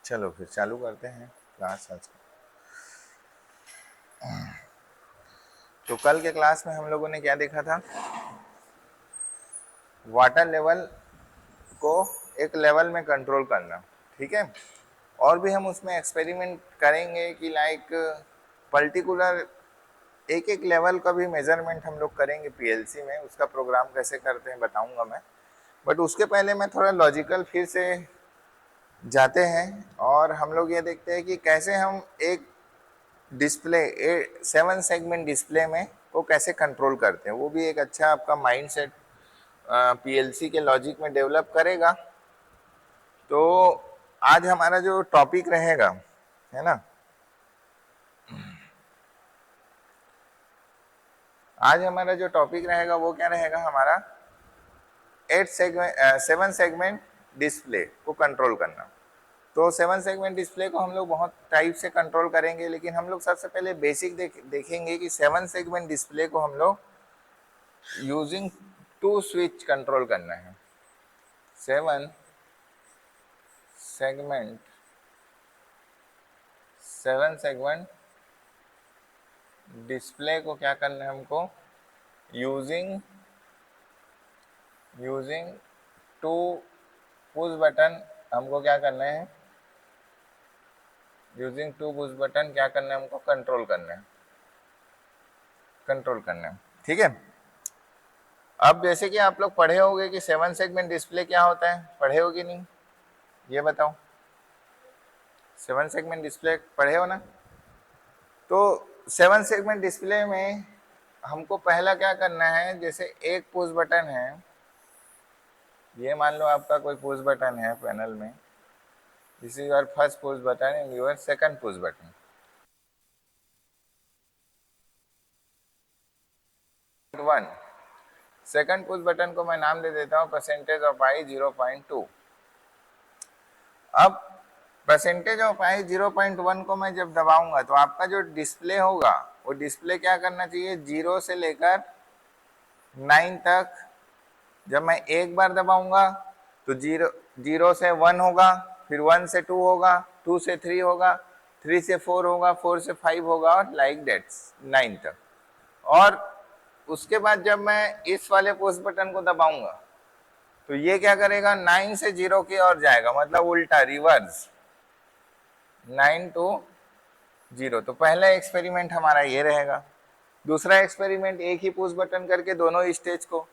चलो फिर चालू करते हैं क्लास आज का। तो कल के क्लास में हम लोगों ने क्या देखा था? वाटर लेवल को एक लेवल में कंट्रोल करना। ठीक है, और भी हम उसमें एक्सपेरिमेंट करेंगे कि लाइक पर्टिकुलर एक एक लेवल का भी मेजरमेंट हम लोग करेंगे पीएलसी में। उसका प्रोग्राम कैसे करते हैं बताऊंगा मैं, बट उसके पहले मैं थोड़ा लॉजिकल फिर से जाते हैं और हम लोग ये देखते हैं कि कैसे हम एक डिस्प्ले 7 सेगमेंट डिस्प्ले में को कैसे कंट्रोल करते हैं। वो भी एक अच्छा आपका माइंड सेट पीएलसी के लॉजिक में डेवलप करेगा। तो आज हमारा जो टॉपिक रहेगा, है ना, आज हमारा जो टॉपिक रहेगा वो क्या रहेगा हमारा? 7 सेगमेंट डिस्प्ले को कंट्रोल करना। तो 7 सेगमेंट डिस्प्ले को हम लोग बहुत टाइप से कंट्रोल करेंगे, लेकिन हम लोग सबसे पहले बेसिक देखेंगे कि 7 सेगमेंट डिस्प्ले को हम लोग यूजिंग 2 स्विच कंट्रोल करना है। 7 सेगमेंट डिस्प्ले को क्या करना है हमको? यूजिंग 2 पुश बटन हमको क्या करना है? यूजिंग 2 पुश बटन क्या करना है हमको? कंट्रोल करना है। ठीक है, अब जैसे कि आप लोग पढ़े होंगे कि 7 सेगमेंट डिस्प्ले क्या होता है, पढ़े हो कि नहीं ये बताओ। 7 सेगमेंट डिस्प्ले पढ़े हो ना? तो 7 सेगमेंट डिस्प्ले में हमको पहला क्या करना है, जैसे एक पुश बटन है, ये मान लो आपका कोई पुश बटन है पैनल में, this is your first push button and your second push button. One second push button को मैं नाम दे देता हूँ परसेंटेज ऑफ आई 0.2। अब परसेंटेज ऑफ आई 0.1 को मैं जब दबाऊंगा तो आपका जो डिस्प्ले होगा वो डिस्प्ले क्या करना चाहिए? 0 से लेकर 9 तक। जब मैं एक बार दबाऊंगा तो 0 से 1 होगा, फिर 1 से 2 होगा, 2 से 3 होगा, 3 से 4 होगा, 4 से 5 होगा और लाइक दैट्स 9 तक। और उसके बाद जब मैं इस वाले पुश बटन को दबाऊंगा तो ये क्या करेगा? 9 से 0 की ओर जाएगा, मतलब उल्टा, रिवर्स, 9 to 0। तो पहला एक्सपेरिमेंट हमारा ये रहेगा। दूसरा एक्सपेरिमेंट एक ही पुश बटन करके दोनों स्टेज को।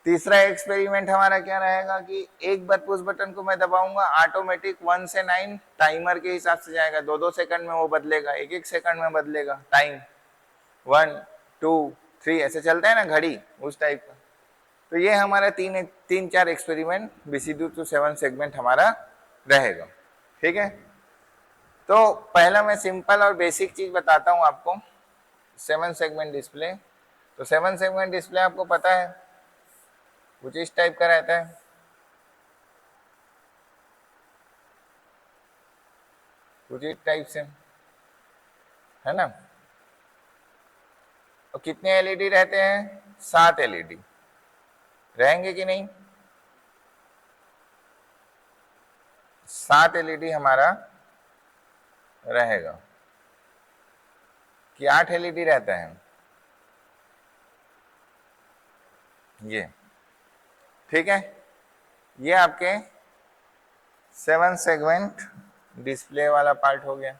तीसरा एक्सपेरिमेंट हमारा क्या रहेगा कि एक बार पुश बटन को मैं दबाऊंगा, ऑटोमेटिक 1 से 9 टाइमर के हिसाब से जाएगा, 2-2 सेकंड में वो बदलेगा, 1-1 सेकंड में बदलेगा टाइम, 1 2 3 ऐसे चलता है ना घड़ी, उस टाइप का। तो ये हमारा 3-4 एक्सपेरिमेंट BCD to 7 सेगमेंट हमारा रहेगा। ठीक है, तो पहला मैं सिंपल और बेसिक चीज बताता हूं आपको, 7 सेगमेंट डिस्प्ले। तो 7 सेगमेंट डिस्प्ले आपको पता है कुछ इस टाइप का रहता है, कुछ इस टाइप से, है ना। और कितने एलईडी रहते हैं? 7 एलईडी रहेंगे कि नहीं? 7 एलईडी हमारा रहेगा कि 8 एलईडी रहता है ये। ठीक है, ये आपके 7 सेगमेंट डिस्प्ले वाला पार्ट हो गया।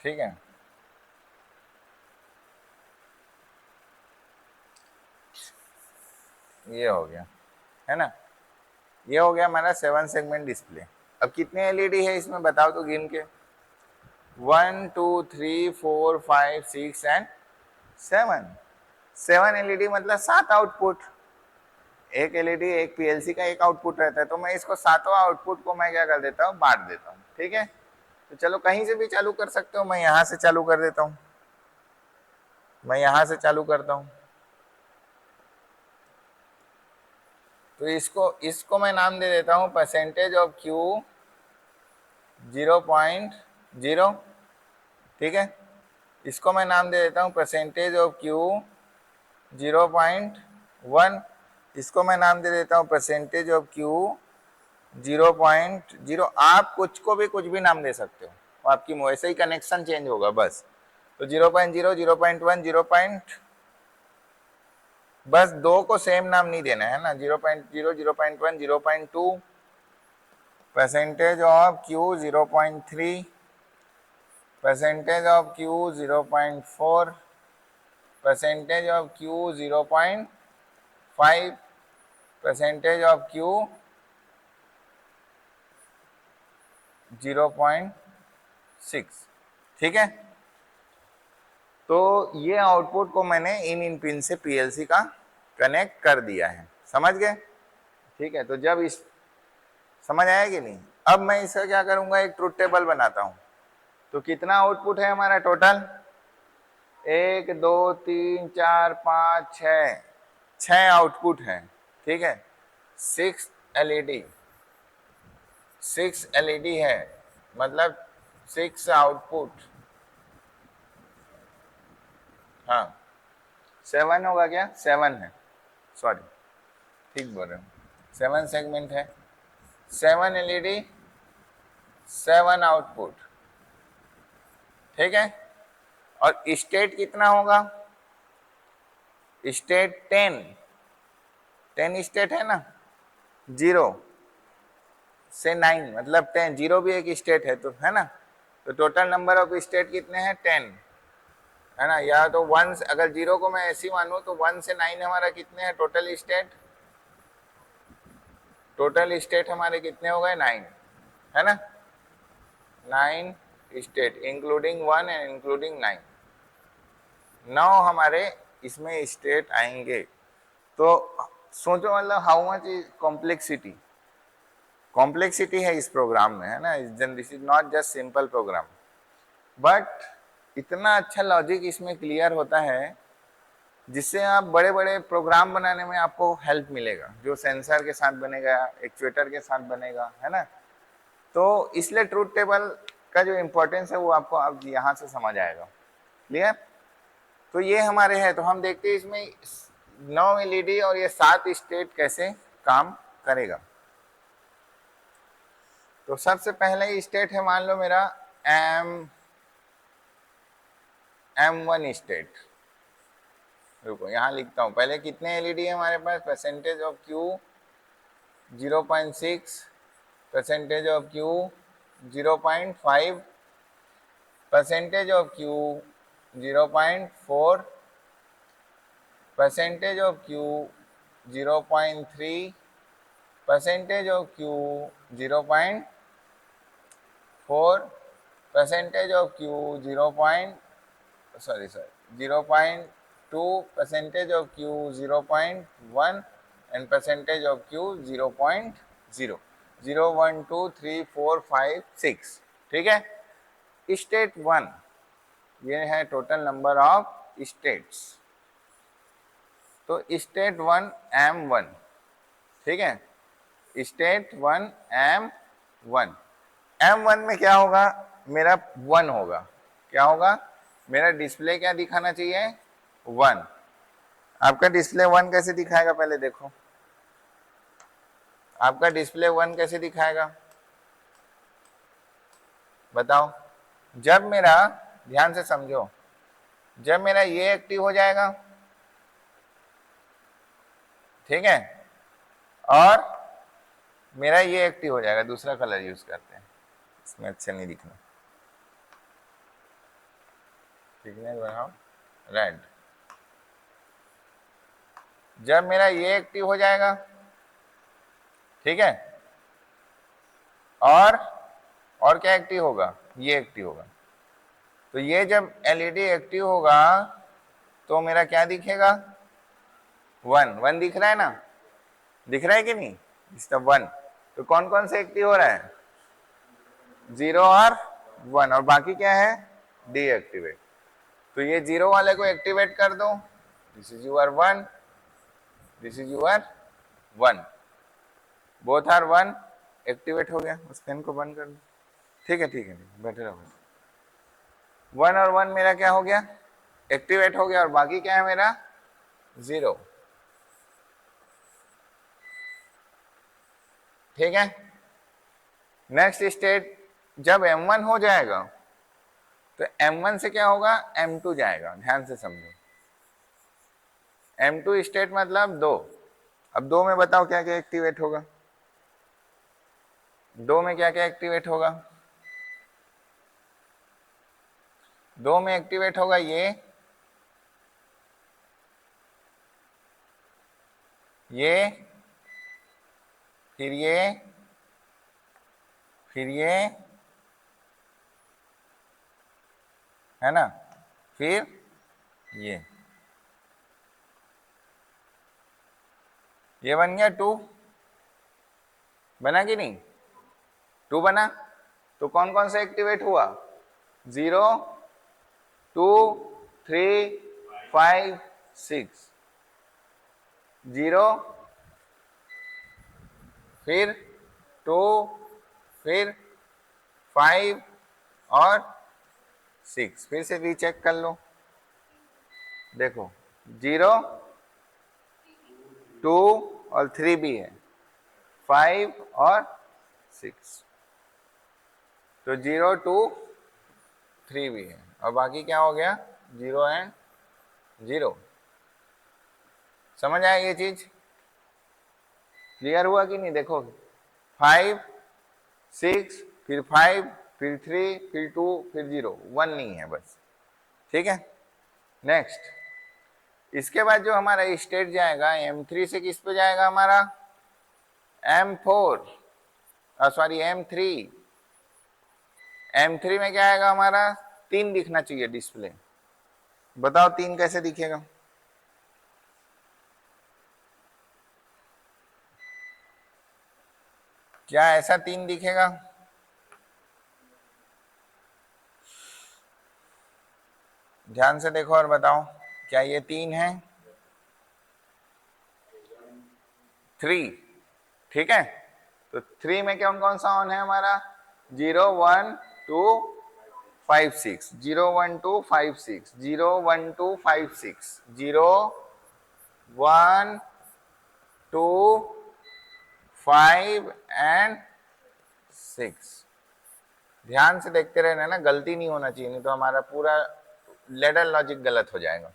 ठीक है, ये हो गया, है ना। ये हो गया हमारा 7 सेगमेंट डिस्प्ले। अब कितने एलईडी है इसमें बताओ तो गिन के? 1 2 3 4 5 6 एंड 7। 7 एलईडी मतलब 7 आउटपुट। एक एलईडी एक पीएलसी का एक आउटपुट रहता है, तो मैं इसको सातों आउटपुट को मैं क्या कर देता हूँ? बांट देता हूँ। ठीक है, तो चलो कहीं से भी चालू कर सकते हो, मैं यहां से चालू कर देता हूँ, मैं यहां से चालू करता हूँ। तो तो इसको मैं नाम दे देता हूं परसेंटेज ऑफ क्यू 0.0, ठीक है। इसको मैं नाम दे देता हूं परसेंटेज ऑफ क्यू 0.1, इसको मैं नाम दे देता हूं परसेंटेज ऑफ क्यू 0.0। आप कुछ भी नाम दे सकते हो, आपकी वैसे ही कनेक्शन चेंज होगा बस। तो 0.0, 0.1, 0. बस दो को सेम नाम नहीं देना है ना, 0.0, 0.1, 0.2, percentage of Q 0.3, percentage of Q 0.4, percentage of Q 0.5, percentage of Q 0.6, ठीक है। तो ये आउटपुट को मैंने इन पिन से पीएलसी का कनेक्ट कर दिया है, समझ गए, ठीक है। तो जब इस समझ आया कि नहीं, अब मैं इसका क्या करूंगा, एक ट्रुथ टेबल बनाता हूं। तो कितना आउटपुट है हमारा टोटल, 1 2 3 4 5 6 आउटपुट है, ठीक है। 6 एलईडी, 6 एलईडी है, मतलब 6 आउटपुट, हाँ 7 होगा क्या, 7 है, सॉरी ठीक बोल रहे हूँ, 7 सेगमेंट है, 7 एलईडी, 7 आउटपुट, ठीक है। और स्टेट कितना होगा, स्टेट 10 स्टेट है ना, 0 से 9 मतलब 10, 0 भी एक स्टेट है, तो है ना। तो टोटल नंबर ऑफ स्टेट कितने हैं, 10 है ना। या तो 1, अगर 0 को मैं ऐसी मानूं तो 1 से 9 हमारा कितने हैं टोटल स्टेट, टोटल स्टेट हमारे कितने हो गए, 9 है ना, 9 स्टेट इंक्लूडिंग 1 एंड इंक्लूडिंग 9, 9 हमारे इसमें स्टेट आएंगे। तो सोचो मतलब हाउ मच इज कॉम्प्लेक्सिटी है इस प्रोग्राम में, है ना। This is not just simple program, but इतना अच्छा लॉजिक इसमें क्लियर होता है जिससे आप बड़े बड़े प्रोग्राम बनाने में आपको हेल्प मिलेगा, जो सेंसर के साथ बनेगा, एक्चुएटर के साथ बनेगा, है ना। तो इसलिए ट्रूथ टेबल का जो इम्पोर्टेंस है वो आपको अब यहाँ से समझ आएगा, क्लियर। तो ये हमारे हैं, तो हम देखते हैं इसमें 9 एलईडी और ये 7 स्टेट कैसे काम करेगा। तो सबसे पहले स्टेट है, मान लो मेरा M1 स्टेट, रुको यहाँ लिखता हूँ पहले, कितने एलईडी है हमारे पास, percentage of Q 0.6, percentage of Q 0.5, percentage of Q 0.4, percentage of Q 0.3, percentage of Q 0.4, percentage of Q 0.2, percentage of Q 0.1 and percentage of Q 0.0, 0 1 2 3 4 5 6, ठीक है। स्टेट 1 ये है टोटल नंबर ऑफ स्टेट्स। तो state 1 M1, ठीक है, state 1 M1, M1 में क्या होगा, मेरा 1 होगा, क्या होगा, मेरा डिस्प्ले क्या दिखाना चाहिए, 1। आपका डिस्प्ले 1 कैसे दिखाएगा, पहले देखो आपका डिस्प्ले 1 कैसे दिखाएगा, बताओ। जब मेरा, ध्यान से समझो, जब मेरा ये एक्टिव हो जाएगा, ठीक है, और मेरा ये एक्टिव हो जाएगा, दूसरा कलर यूज करते हैं, इसमें अच्छा नहीं दिखना, थिकनेस बढ़ाओ, रेड। जब मेरा ये एक्टिव हो जाएगा, ठीक है, और क्या एक्टिव होगा, ये एक्टिव होगा। तो ये जब एलईडी एक्टिव होगा तो मेरा क्या दिखेगा, 1 दिख रहा है ना, दिख रहा है कि नहीं, इस 1। तो कौन कौन से एक्टिव हो रहा है, 0 और 1, और बाकी क्या है, डीएक्टिवेट। तो ये 0 वाले को एक्टिवेट कर दो, this is your 1, this is your 1, both are 1, activate हो गया, उस फैन को बंद कर दो। ठीक है ठीक है, बैठे रहो। 1 और 1 मेरा क्या हो गया, एक्टिवेट हो गया, और बाकी क्या है मेरा 0। ठीक है। नेक्स्ट स्टेट जब M1 हो जाएगा तो M1 से क्या होगा, M2 जाएगा। ध्यान से समझो, M2 स्टेट मतलब 2। अब 2 में बताओ क्या क्या एक्टिवेट होगा, 2 में क्या क्या एक्टिवेट होगा। 2 में एक्टिवेट होगा ये, फिर ये है ना, फिर ये बन गया 2, बना कि नहीं, 2 बना। तो कौन कौन सा एक्टिवेट हुआ, 0, 2, 3, 5, 6। 0, फिर 2, फिर 5 और 6। फिर से रीचेक कर लो, देखो 0, 2 और 3 भी है, 5 और 6। तो 0, 2, 3 भी है, और बाकी क्या हो गया 0 एंड 0। समझ आया ये चीज, क्लियर हुआ कि नहीं। देखो 5, 6, फिर 5, फिर 3, फिर 2, फिर 0, 1 नहीं है बस। ठीक है। नेक्स्ट, इसके बाद जो हमारा स्टेट जाएगा M3 से किस पे जाएगा हमारा, M4, सॉरी M3। M3 में क्या आएगा हमारा, 3 दिखना चाहिए डिस्प्ले। बताओ 3 कैसे दिखेगा, क्या ऐसा 3 दिखेगा, ध्यान से देखो और बताओ, क्या ये 3 है, 3। ठीक है। तो 3 में कौन कौन सा ऑन है हमारा, 0, 1, 2, 5, 6, 0, 1, 2, 5, 6, 0, 1, 2, 5, 6, 0, 1, 2, 5 एंड 6। ध्यान से देखते रहना ना, गलती नहीं होना चाहिए, नहीं तो हमारा पूरा लेडर लॉजिक गलत हो जाएगा,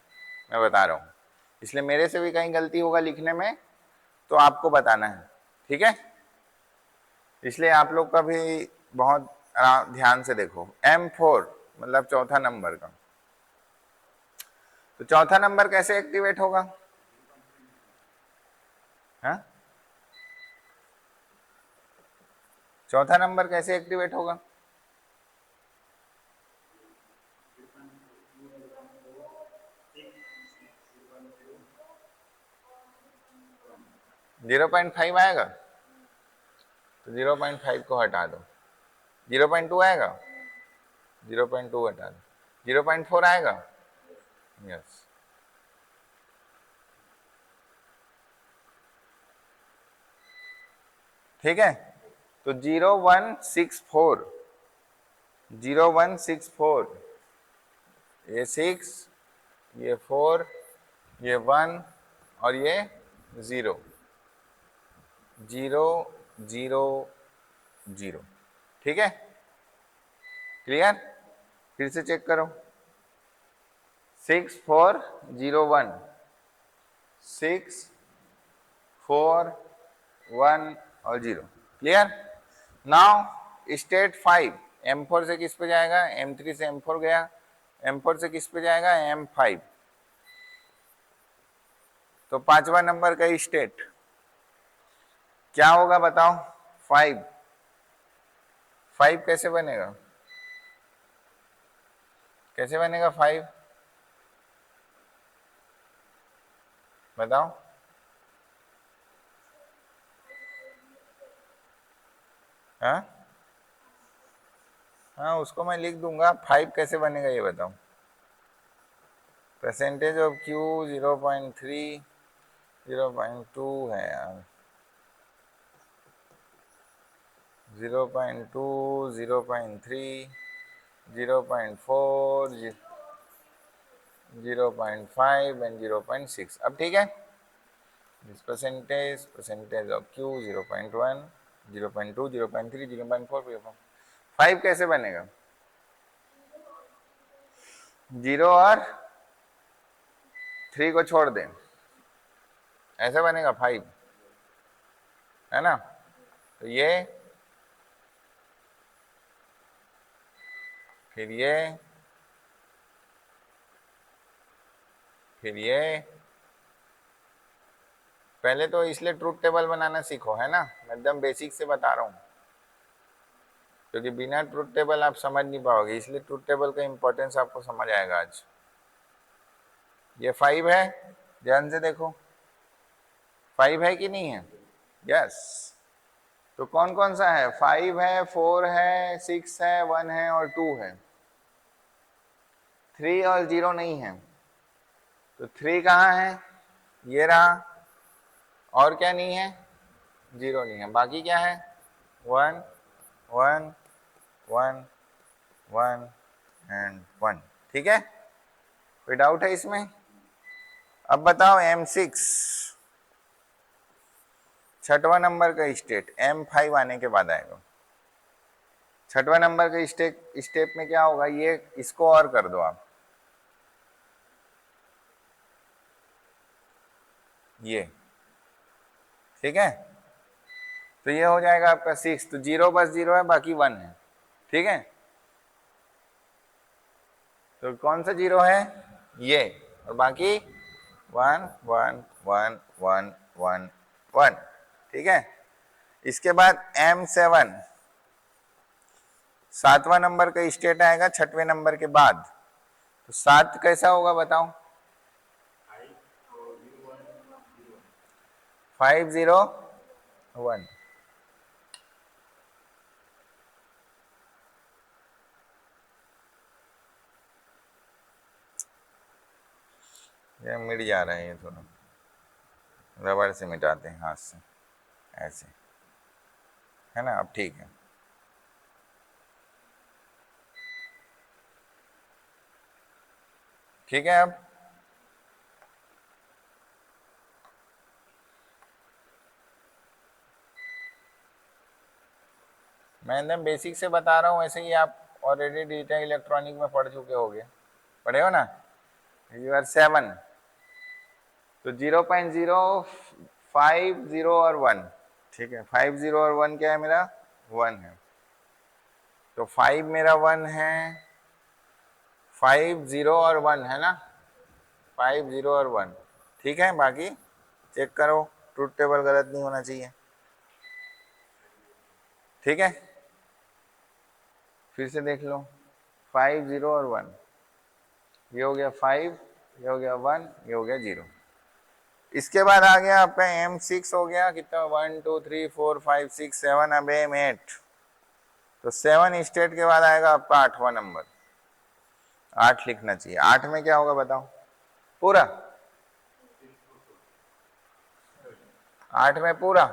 मैं बता रहा हूँ। इसलिए मेरे से भी कहीं गलती होगा लिखने में तो आपको बताना है, ठीक है। इसलिए आप लोग का भी बहुत ध्यान से देखो। M4 मतलब चौथा नंबर का, तो चौथा नंबर कैसे एक्टिवेट होगा, हाँ चौथा नंबर कैसे एक्टिवेट होगा, 0.5 आएगा, तो 0.5 को हटा दो। 0.2 आएगा, 0.2 हटा दो। 0.4 आएगा, यस। ठीक है। तो 0164, 0164, ये 6, ये 4, ये 1 और ये 0, 0, 0, 0। ठीक है, क्लियर। फिर से चेक करो, 6, 4, 0, 1, 6, 4, 1 और 0। क्लियर। नाउ स्टेट 5, M4 से किस पे जाएगा, M3 से M4 गया, M4 से किस पे जाएगा, M5। तो 5वां नंबर का स्टेट क्या होगा बताओ, 5। 5 कैसे बनेगा, कैसे बनेगा 5, बताओ। हाँ हाँ, उसको मैं लिख दूंगा, 5 कैसे बनेगा ये बताओ। परसेंटेज ऑफ Q 0.3, 0.2 है यार। 0.2, 0.3, 0.4, 0.5 एंड 0.6। अब ठीक है, दिस परसेंटेज ऑफ Q 0.1, 0.2, 0.3, 0.4, 0.5 कैसे बनेगा? 0 और 3 को छोड़ दें, ऐसे बनेगा 5, है ना? तो ये, फिर ये, फिर ये। पहले तो इसलिए ट्रूथ टेबल बनाना सीखो, है ना? मैं एकदम बेसिक से बता रहा हूँ, क्योंकि बिना ट्रूथ टेबल आप समझ नहीं पाओगे, इसलिए ट्रूथ टेबल का इंपॉर्टेंस आपको समझ आएगा आज। ये 5 है, ध्यान से देखो, 5 है कि नहीं है? यस। तो कौन कौन सा है? 5 है, 4 है, 6 है, 1 है और 2 है। 3 और 0 नहीं है। तो 3 कहाँ है? ये रहा। और क्या नहीं है? 0 नहीं है। बाकी क्या है? 1, 1, 1, 1 एंड 1। ठीक है, कोई डाउट है इसमें? अब बताओ M6 छठवां नंबर का स्टेट M5 आने के बाद आएगा। छठवां नंबर का स्टेप में क्या होगा? ये इसको और कर दो आप, ये, ठीक है? तो ये हो जाएगा आपका 6। तो 0 बस 0 है, बाकी 1 है। ठीक है, तो कौन सा 0 है? ये। और बाकी 1, 1, 1, 1, 1, 1। ठीक है, इसके बाद M7 सातवां नंबर का स्टेट आएगा छठवें नंबर के बाद। तो 7 कैसा होगा बताओ? 5, 0, 1। ये मिट जा रहा है, ये थोड़ा रबड़ से मिटाते हैं हाथ से, ऐसे, है ना? अब ठीक है। ठीक है, अब मैं एकदम बेसिक से बता रहा हूँ, ऐसे ही आप ऑलरेडी डिजिटल इलेक्ट्रॉनिक में पढ़ चुके होगे, पढ़े हो ना? You are 7। तो 0.0, 5, 0 और 1। ठीक है, 5, 0 और 1 क्या है मेरा? 1 है। तो 5 मेरा 1 है, 5, 0 और 1 है ना? 5, 0 और 1। ठीक है, बाकी चेक करो, ट्रूथ टेबल गलत नहीं होना चाहिए। ठीक है, फिर से देख लो, 5, 0 और 1, ये हो गया 5, ये हो गया 1, ये हो गया 0। इसके बाद आ गया आपका M6 हो गया कितना? 1, 2, 3, 4, 5, 6, 7। अब M8। तो 7 स्टेट के बाद आएगा आपका आठवां नंबर। 8 लिखना चाहिए। 8 में क्या होगा बताओ? पूरा 8 में पूरा,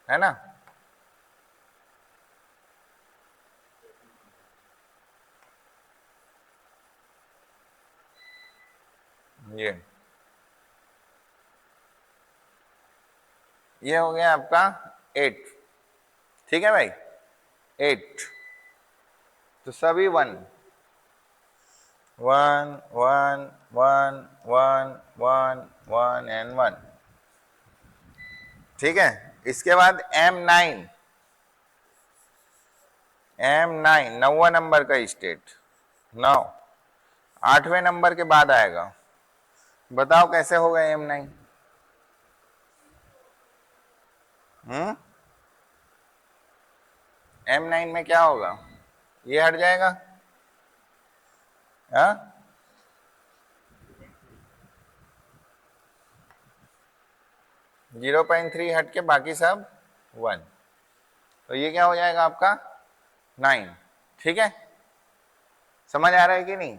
है ना? ये हो गया आपका 8। ठीक है भाई, 8। तो सभी 1, 1, 1, 1, 1, 1, 1 एंड 1। ठीक है, इसके बाद M9। M9 9वां नंबर का स्टेट, 9 8वें नंबर के बाद आएगा। बताओ कैसे होगा M9? M9 में क्या होगा? ये हट जाएगा, हाँ? 0.3 हट के बाकी सब 1। तो ये क्या हो जाएगा आपका? 9। ठीक है, समझ आ रहा है कि नहीं?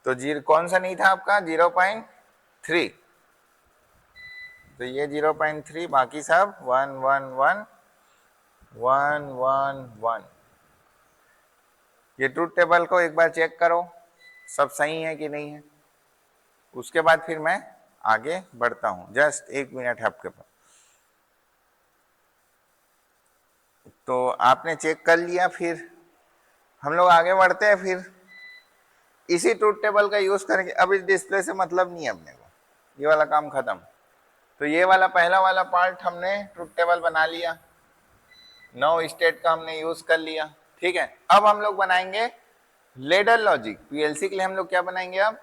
तो जीरो कौन सा नहीं था आपका 0.3, तो ये 0.3, बाकी सब 1 1 1 1 1 1। ये ट्रूथ टेबल को एक बार चेक करो सब सही है कि नहीं है, उसके बाद फिर मैं आगे बढ़ता हूं। जस्ट 1 मिनट है आपके पास। तो आपने चेक कर लिया, फिर हम लोग आगे बढ़ते हैं। फिर इसी ट्रूथ टेबल का यूज करेंगे। अब इस डिस्प्ले से मतलब नहीं है अपने को, ये वाला काम खत्म। तो ये वाला पहला वाला पार्ट हमने ट्रूथ टेबल बना लिया, 9 स्टेट का हमने यूज कर लिया, ठीक है। अब हम लोग बनाएंगे लेडर लॉजिक। पीएलसी के लिए हम लोग क्या बनाएंगे अब,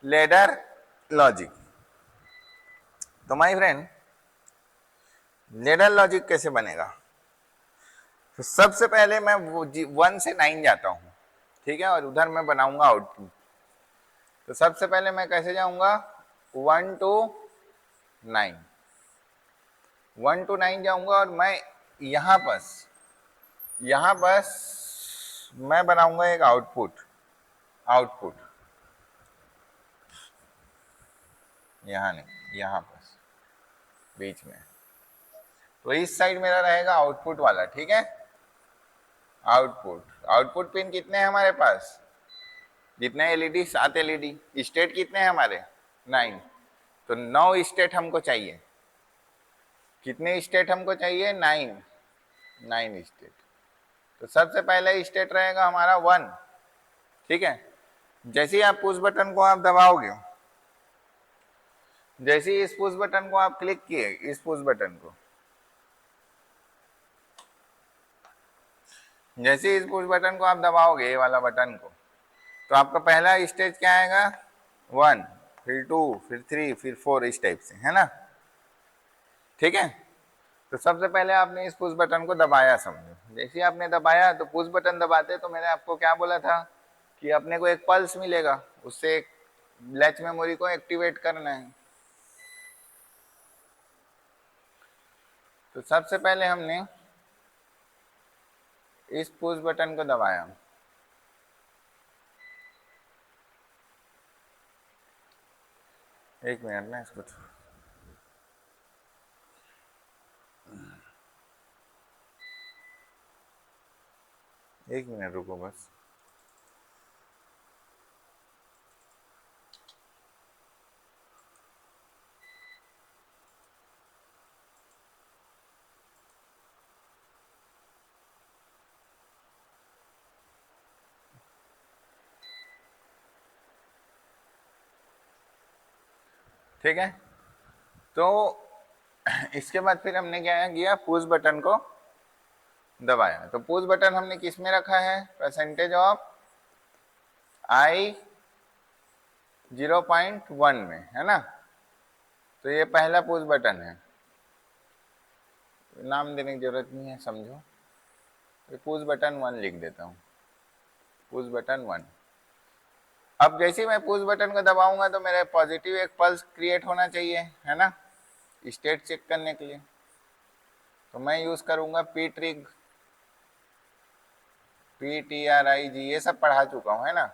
लेडर लॉजिक। तो माय फ्रेंड, लेडर लॉजिक कैसे बनेगा? तो सबसे पहले मैं 1 से 9 जाता हूं, ठीक है, और उधर मैं बनाऊंगा आउटपुट। तो सबसे पहले मैं कैसे जाऊंगा, 1 to 9, 1 to 9 जाऊंगा, और मैं यहां बस मैं बनाऊंगा एक आउटपुट यहां नहीं, यहां बस बीच में। तो इस साइड मेरा रहेगा आउटपुट वाला, ठीक है। आउटपुट पिन कितने हैं हमारे पास, जितने एलईडी, 7 एलईडी। स्टेट कितने हैं हमारे, 9। तो 9 स्टेट हमको चाहिए। कितने स्टेट हमको चाहिए, 9 स्टेट। तो सबसे पहला स्टेट रहेगा हमारा 1, ठीक है। जैसे ही आप पुश बटन को आप दबाओगे, जैसे ही इस पुश बटन को आप क्लिक किए, इस पुश बटन को, जैसे इस पुश बटन को आप दबाओगे, ये वाला बटन को, तो आपका पहला स्टेज क्या आएगा, 1, फिर 2, फिर 3, फिर 4, इस टाइप से, है ना, ठीक है। तो सबसे पहले आपने इस पुश बटन को दबाया, समझो। जैसे आपने दबाया, तो पुश बटन दबाते तो मैंने आपको क्या बोला था कि अपने को एक पल्स मिलेगा, उससे एक लैच मेमोरी को एक्टिवेट करना है। तो सबसे पहले हमने इस पुश बटन को दबाया, एक मिनट में इसको, एक मिनट रुको बस। ठीक है, तो इसके बाद फिर हमने क्या किया, पुश बटन को दबाया। तो पुश बटन हमने किस में रखा है, परसेंटेज ऑफ आई 0.1 में, है ना। तो ये पहला पुश बटन है, नाम देने की जरूरत नहीं है, समझो। पुश बटन 1 लिख देता हूँ, पुश बटन 1। अब जैसे ही मैं पुश बटन को दबाऊंगा तो मेरे पॉजिटिव एक पल्स क्रिएट होना चाहिए, है ना, स्टेट चेक करने के लिए। तो मैं यूज करूंगा पी ट्रिग, PTRIG, ये सब पढ़ा चुका हूँ, है ना।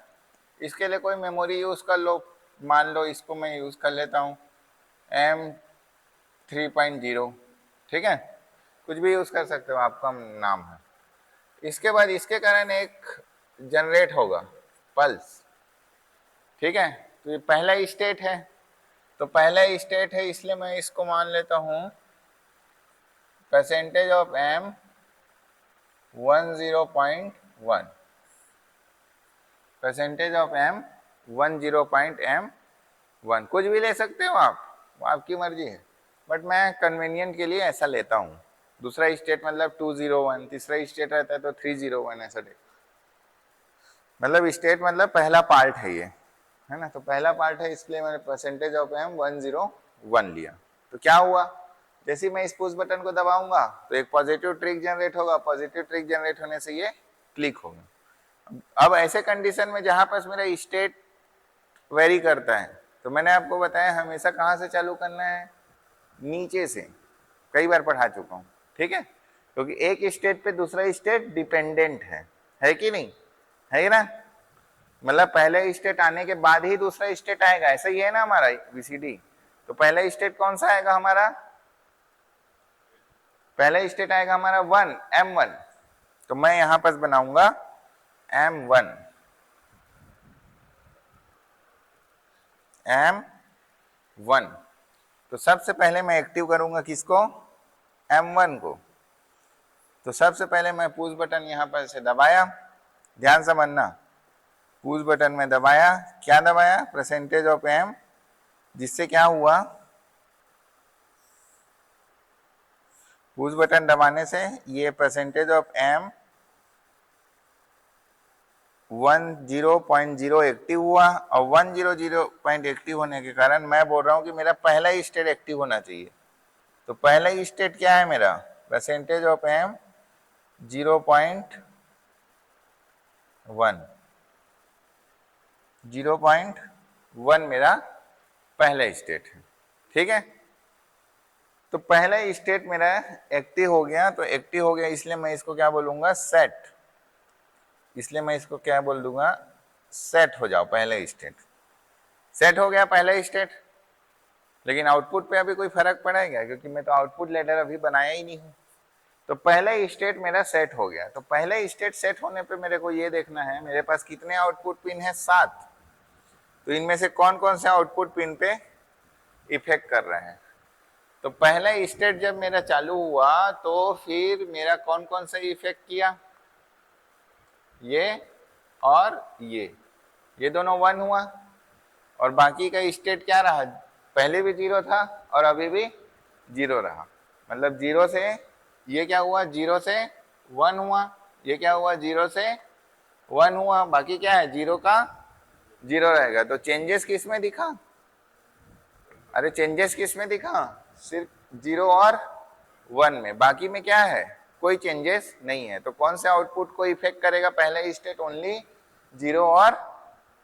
इसके लिए कोई मेमोरी यूज कर लो, मान लो इसको मैं यूज कर लेता हूँ M3.0, ठीक है, कुछ भी यूज कर सकते हो, आपका नाम है। इसके बाद इसके कारण एक जनरेट होगा पल्स, ठीक है। तो ये पहला स्टेट है, तो पहला स्टेट है, इसलिए मैं इसको मान लेता हूं percentage of M 10.1, percentage of M 10.M1, कुछ भी ले सकते हो आप, आपकी मर्जी है, बट मैं कन्वीनियंट के लिए ऐसा लेता हूँ। दूसरा स्टेट मतलब 201, तीसरा स्टेट रहता है तो 301, ऐसा देख, मतलब स्टेट मतलब पहला पार्ट है ये, है ना। तो पहला पार्ट है, इसलिए मैंने परसेंटेज ऑफ M 101 लिया। तो क्या हुआ, जैसे मैं इस पुश बटन को दबाऊंगा तो एक पॉजिटिव ट्रिक जनरेट होगा, पॉजिटिव ट्रिक जनरेट होने से ये क्लिक होगा। अब ऐसे कंडीशन में जहां पर मेरा स्टेट वेरी करता है, तो मैंने आपको बताया हमेशा कहां से चालू करना है, नीचे से, कई बार पढ़ा चुका हूं, ठीक है, क्योंकि एक स्टेट पे दूसरा स्टेट डिपेंडेंट है कि नहीं, है ना। मतलब पहले स्टेट आने के बाद ही दूसरा स्टेट आएगा, ऐसा ही है ना हमारा बीसीडी। तो पहला स्टेट कौन सा आएगा हमारा? पहला स्टेट आएगा हमारा 1 M1। तो मैं यहां पर बनाऊंगा M1 M1। तो सबसे पहले मैं एक्टिव करूंगा किसको? M1 को। तो सबसे पहले मैं पुश बटन यहां पर से दबाया, ध्यान से समझना, पुश बटन में दबाया, क्या दबाया? परसेंटेज ऑफ M, जिससे क्या हुआ? पुश बटन दबाने से ये परसेंटेज ऑफ M 10.0 एक्टिव हुआ, और 100 एक्टिव होने के कारण मैं बोल रहा हूं कि मेरा पहला ही स्टेट एक्टिव होना चाहिए। तो पहला ही स्टेट क्या है मेरा? परसेंटेज ऑफ M 0.1 0.1 मेरा पहला स्टेट है, ठीक है। तो पहला स्टेट मेरा एक्टिव हो गया। तो एक्टिव हो गया इसलिए मैं इसको क्या बोलूंगा? सेट। इसलिए मैं इसको क्या बोल दूंगा? सेट हो जाओ, पहला स्टेट सेट हो गया, पहला स्टेट। लेकिन आउटपुट पे अभी कोई फर्क पड़ेगा? क्योंकि मैं तो आउटपुट लेटर अभी बनाया ही नहीं हूं। तो पहला स्टेट मेरा सेट हो गया। तो पहला स्टेट सेट होने पे मेरे को ये देखना है मेरे पास कितने आउटपुट पिन है? 7। तो इनमें से कौन कौन से आउटपुट पिन पे इफेक्ट कर रहे हैं? तो पहला स्टेट जब मेरा चालू हुआ तो फिर मेरा कौन कौन सा इफेक्ट किया? ये और ये दोनों 1 हुआ, और बाकी का स्टेट क्या रहा? पहले भी 0 था और अभी भी 0 रहा। मतलब 0 से ये क्या हुआ? 0 से 1 हुआ। ये क्या हुआ? 0 से 1 हुआ। बाकी क्या है? 0 का 0 रहेगा। तो चेंजेस किस में दिखा? अरे चेंजेस किस में दिखा? सिर्फ 0 और 1 में। बाकी में क्या है? कोई चेंजेस नहीं है। तो कौन से आउटपुट को इफेक्ट करेगा पहला स्टेट? ओनली 0 और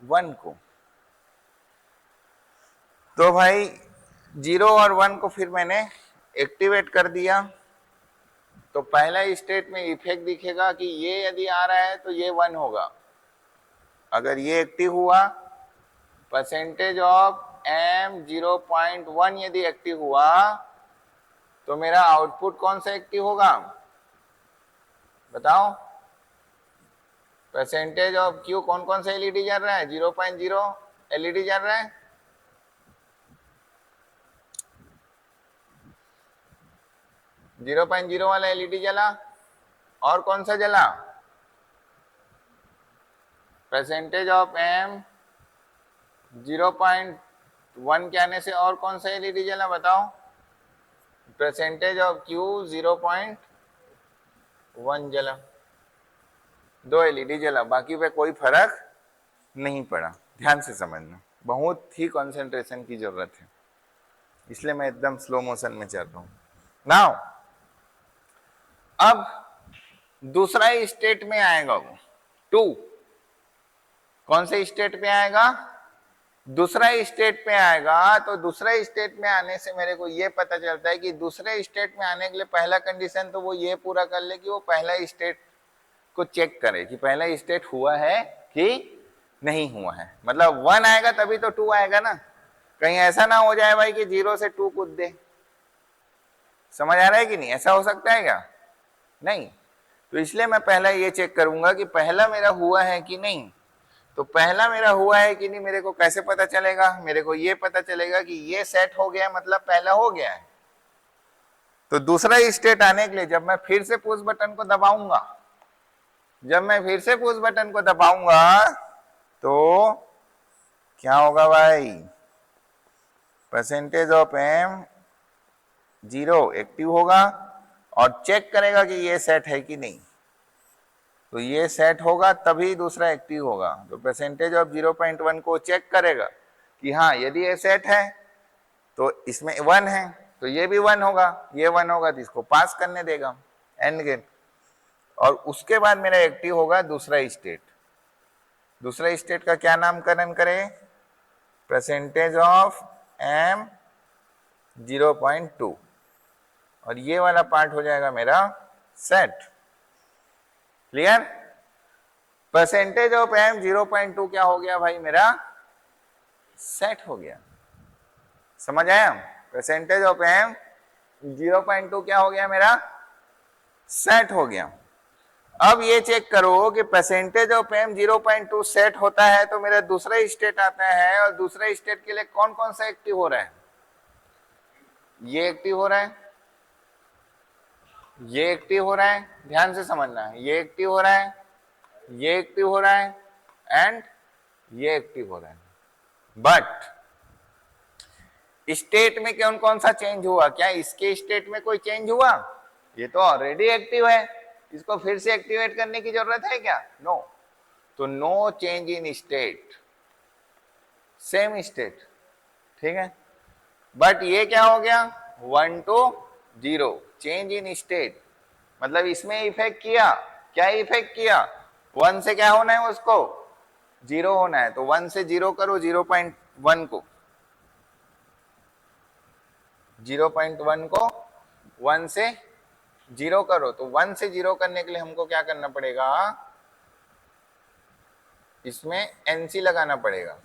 1 को। तो भाई 0 और 1 को फिर मैंने एक्टिवेट कर दिया। तो पहला स्टेट में इफेक्ट दिखेगा कि ये यदि आ रहा है तो ये 1 होगा। अगर ये एक्टिव हुआ, परसेंटेज ऑफ M 0.1 यदि एक्टिव हुआ, तो मेरा आउटपुट कौन सा एक्टिव होगा? बताओ। परसेंटेज ऑफ Q कौन कौन सा एलईडी जल रहा है? 0.0 एलईडी जल रहा है। जीरो 0.0 वाला एलईडी जला। और कौन सा जला? परसेंटेज ऑफ M 0.1 के आने से और कौन सा एलईडी जला? बताओ। परसेंटेज ऑफ Q 0.1 जला। 2 एलईडी जला, बाकी पे कोई फर्क नहीं पड़ा। ध्यान से समझना, बहुत ही कंसंट्रेशन की जरूरत है, इसलिए मैं एकदम स्लो मोशन में चल रहा हूं। नाउ अब दूसरा स्टेट में आएगा वो 2। कौन से स्टेट में आएगा? दूसरा स्टेट में आएगा। तो दूसरा स्टेट में आने से मेरे को ये पता चलता है कि दूसरे स्टेट में आने के लिए पहला कंडीशन तो वो ये पूरा कर ले कि वो पहला स्टेट को चेक करे कि पहला स्टेट हुआ है कि नहीं हुआ है। मतलब 1 आएगा तभी तो 2 आएगा ना। कहीं ऐसा ना हो जाए भाई कि 0 से 2 कूद दे। समझ आ रहा है कि नहीं? ऐसा हो सकता है क्या? नहीं। तो इसलिए मैं पहला ये चेक करूंगा कि पहला मेरा हुआ है कि नहीं। तो पहला मेरा हुआ है कि नहीं मेरे को कैसे पता चलेगा? मेरे को ये पता चलेगा कि ये सेट हो गया, मतलब पहला हो गया है। तो दूसरा स्टेट आने के लिए जब मैं फिर से पुश बटन को दबाऊंगा, तो क्या होगा भाई? परसेंटेज ऑफ M 0 एक्टिव होगा और चेक करेगा कि ये सेट है कि नहीं। तो ये सेट होगा तभी दूसरा एक्टिव होगा। तो परसेंटेज ऑफ 0.1 को चेक करेगा कि हाँ यदि ये सेट है तो इसमें 1 है, तो ये भी 1 होगा। ये 1 होगा तो इसको पास करने देगा, एंड गेट। और उसके बाद मेरा एक्टिव होगा दूसरा स्टेट। दूसरा स्टेट का क्या नामकरण करें? परसेंटेज ऑफ M 0.2, और ये वाला पार्ट हो जाएगा मेरा set. Clear? Percentage of M 0.2 क्या हो गया भाई मेरा, सेट हो गया। समझ आया? परसेंटेज ऑफ एम 0.2 क्या हो गया मेरा, सेट हो गया। अब ये चेक करो कि परसेंटेज ऑफ एम 0.2 सेट होता है तो मेरा दूसरा स्टेट आता है, और दूसरे स्टेट के लिए कौन कौन सा एक्टिव हो रहा है, ये एक्टिव हो रहा है, ये एक्टिव हो रहा है, ध्यान से समझना है, ये एक्टिव हो रहा है, ये एक्टिव हो रहा है, एंड ये एक्टिव हो रहा है। बट स्टेट में कौन कौन सा चेंज हुआ, क्या इसके स्टेट में कोई चेंज हुआ, ये तो ऑलरेडी एक्टिव है, इसको फिर से एक्टिवेट करने की जरूरत है क्या, नो। तो no change in state, same state, ठीक है। बट ये क्या हो गया, 1 to 0 चेंज इन स्टेट, मतलब इसमें इफेक्ट किया, क्या इफेक्ट किया, 1 से क्या होना है उसको, 0 होना है, तो 1 से 0 करो 0.1 को, 0.1 को 1 से 0 करो, तो 1 से 0 करने के लिए हमको क्या करना पड़ेगा, इसमें एनसी लगाना पड़ेगा,